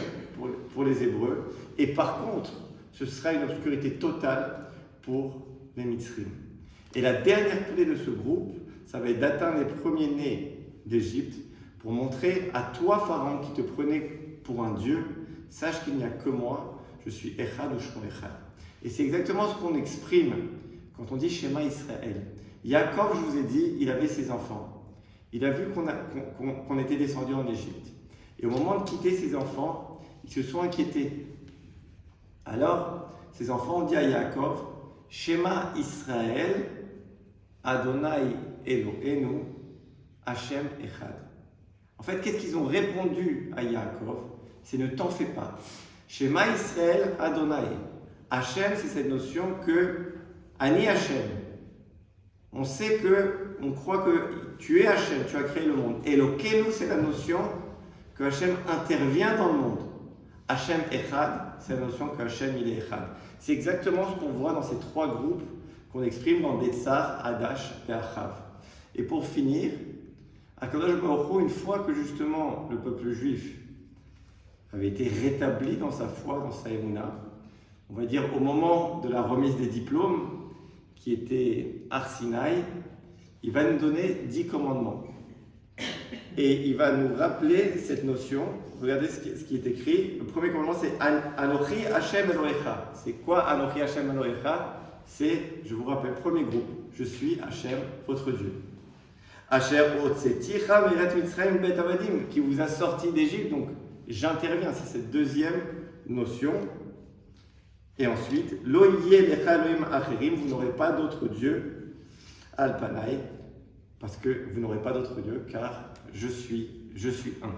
pour les Hébreux, et par contre, ce sera une obscurité totale pour les Mitzrim. Et la dernière plaie de ce groupe, ça va être d'atteindre les premiers-nés d'Égypte pour montrer à toi, Pharaon, qui te prenais pour un dieu, sache qu'il n'y a que moi, je suis Echad ou Shmo Echad. Et c'est exactement ce qu'on exprime quand on dit Shema Israël. Yaakov, je vous ai dit, il avait ses enfants. Il a vu qu'on était descendu en Égypte. Et au moment de quitter ses enfants, ils se sont inquiétés. Alors, ses enfants ont dit à Yaakov, Shema Israël, Adonai Eloheinu, Hachem Echad. En fait, qu'est-ce qu'ils ont répondu à Yaakov? C'est ne t'en fais pas. Shema Israël, Adonai. Hachem, c'est cette notion que Ani Hachem. On sait on croit que tu es Hachem, tu as créé le monde. Elokeinu, c'est la notion que Hachem intervient dans le monde. Hachem Echad, c'est la notion que Hachem il est Echad. C'est exactement ce qu'on voit dans ces trois groupes qu'on exprime dans Betzar, Hadash et Achav. Et pour finir, Akadosh Baruch Hu, une fois que justement le peuple juif avait été rétabli dans sa foi, dans sa émouna, on va dire au moment de la remise des diplômes, qui était Har Sinaï, il va nous donner 10 commandements. Et il va nous rappeler cette notion. Regardez ce qui est écrit. Le premier commandement, c'est Anochi Hashem Elohecha. C'est quoi Anochi Hashem Elohecha? C'est, je vous rappelle, premier groupe. Je suis Hashem, votre Dieu. Asher Otseticha Meret Mitzrayim Bet Avadim, qui vous a sorti d'Égypte. Donc, j'interviens. C'est cette deuxième notion. Et ensuite, Lo yeh lecha Elohim acherim, vous n'aurez pas d'autre Dieu, Alpanaï, parce que vous n'aurez pas d'autre Dieu, car je suis un.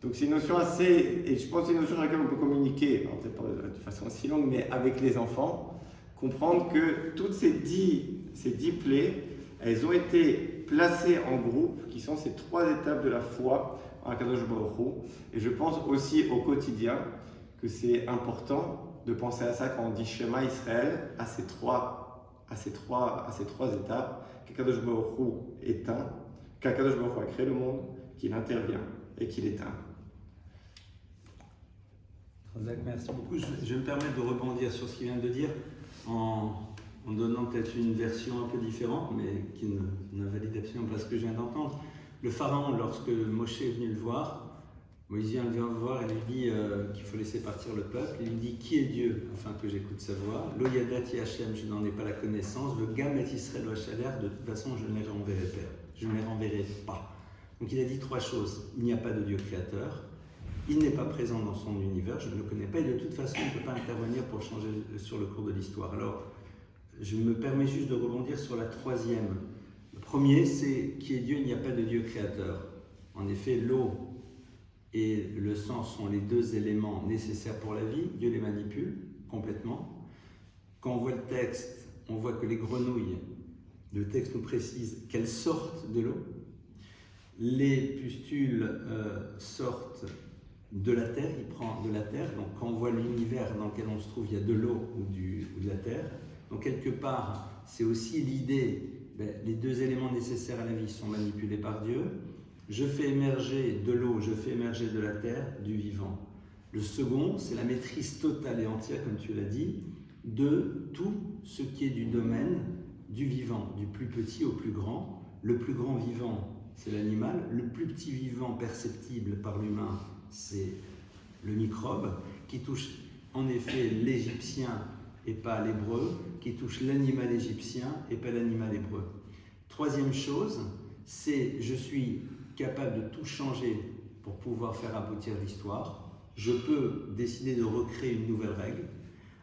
Donc c'est une notion assez, et je pense que c'est une notion sur laquelle on peut communiquer, alors peut-être pas de façon si longue, mais avec les enfants, comprendre que toutes ces dix plaies, elles ont été placées en groupe, qui sont ces trois étapes de la foi en Akadosh Baruch Hu. Et je pense aussi au quotidien que c'est important de penser à ça quand on dit Shema Israël, à ces trois étapes, qu'Akadosh Baruch Hu est un, qu'Akadosh Baruch Hu a créé le monde, qu'il intervient et qu'il est un. Razak, merci beaucoup. Je vais me permettre de rebondir sur ce qu'il vient de dire en donnant peut-être une version un peu différente, mais qui ne valide absolument pas ce que je viens d'entendre. Le pharaon, lorsque Moshe est venu le voir, Moïse vient le voir et lui dit qu'il faut laisser partir le peuple. Il lui dit qui est Dieu afin que j'écoute sa voix. Lo yadati Hashem, je n'en ai pas la connaissance. Le gam et Israël Vachaler, de toute façon je ne les renverrai pas. Donc il a dit trois choses. Il n'y a pas de Dieu créateur. Il n'est pas présent dans son univers. Je ne le connais pas et de toute façon il ne peut pas intervenir pour changer sur le cours de l'histoire. Alors je me permets juste de rebondir sur la troisième. Le premier c'est qui est Dieu, il n'y a pas de Dieu créateur. En effet l'eau et le sang sont les deux éléments nécessaires pour la vie. Dieu les manipule complètement. Quand on voit le texte, on voit que les grenouilles, le texte nous précise qu'elles sortent de l'eau. Les pustules sortent de la terre, il prend de la terre. Donc quand on voit l'univers dans lequel on se trouve, il y a de l'eau ou de la terre. Donc quelque part, c'est aussi l'idée, les deux éléments nécessaires à la vie sont manipulés par Dieu. Je fais émerger de l'eau, je fais émerger de la terre, du vivant. Le second, c'est la maîtrise totale et entière, comme tu l'as dit, de tout ce qui est du domaine du vivant, du plus petit au plus grand. Le plus grand vivant, c'est l'animal. Le plus petit vivant perceptible par l'humain, c'est le microbe, qui touche en effet l'égyptien et pas l'hébreu, qui touche l'animal égyptien et pas l'animal hébreu. Troisième chose, c'est je suis capable de tout changer pour pouvoir faire aboutir l'histoire. Je peux décider de recréer une nouvelle règle.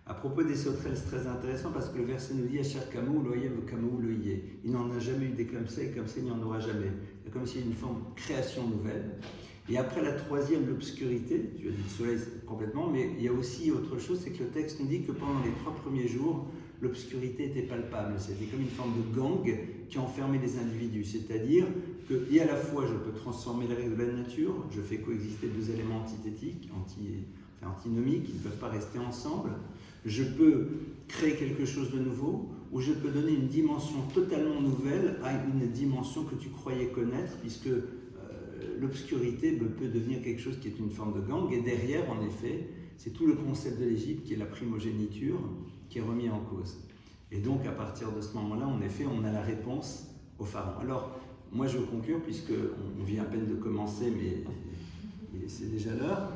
À propos des sauterelles, c'est très intéressant parce que le verset nous dit « Asher kamou loyem kamou loyé ». Il n'en a jamais eu des comme ça et comme ça il n'y en aura jamais. C'est comme s'il y a une forme de création nouvelle. Et après la troisième, l'obscurité, tu as dit le soleil complètement, mais il y a aussi autre chose, c'est que le texte nous dit que pendant les 3 premiers jours, l'obscurité était palpable. C'était comme une forme de gang qui enfermait les individus. C'est-à-dire que, et à la fois, je peux transformer les règles de la nature, je fais coexister 2 éléments antithétiques, antinomiques, qui ne peuvent pas rester ensemble. Je peux créer quelque chose de nouveau, ou je peux donner une dimension totalement nouvelle à une dimension que tu croyais connaître, puisque l'obscurité peut devenir quelque chose qui est une forme de gang, et derrière, en effet, c'est tout le concept de l'Égypte qui est la primogéniture, qui est remis en cause. Et donc, à partir de ce moment-là, en effet, on a la réponse au pharaon. Alors, moi, je veux conclure, puisqu'on vient à peine de commencer, mais c'est déjà l'heure.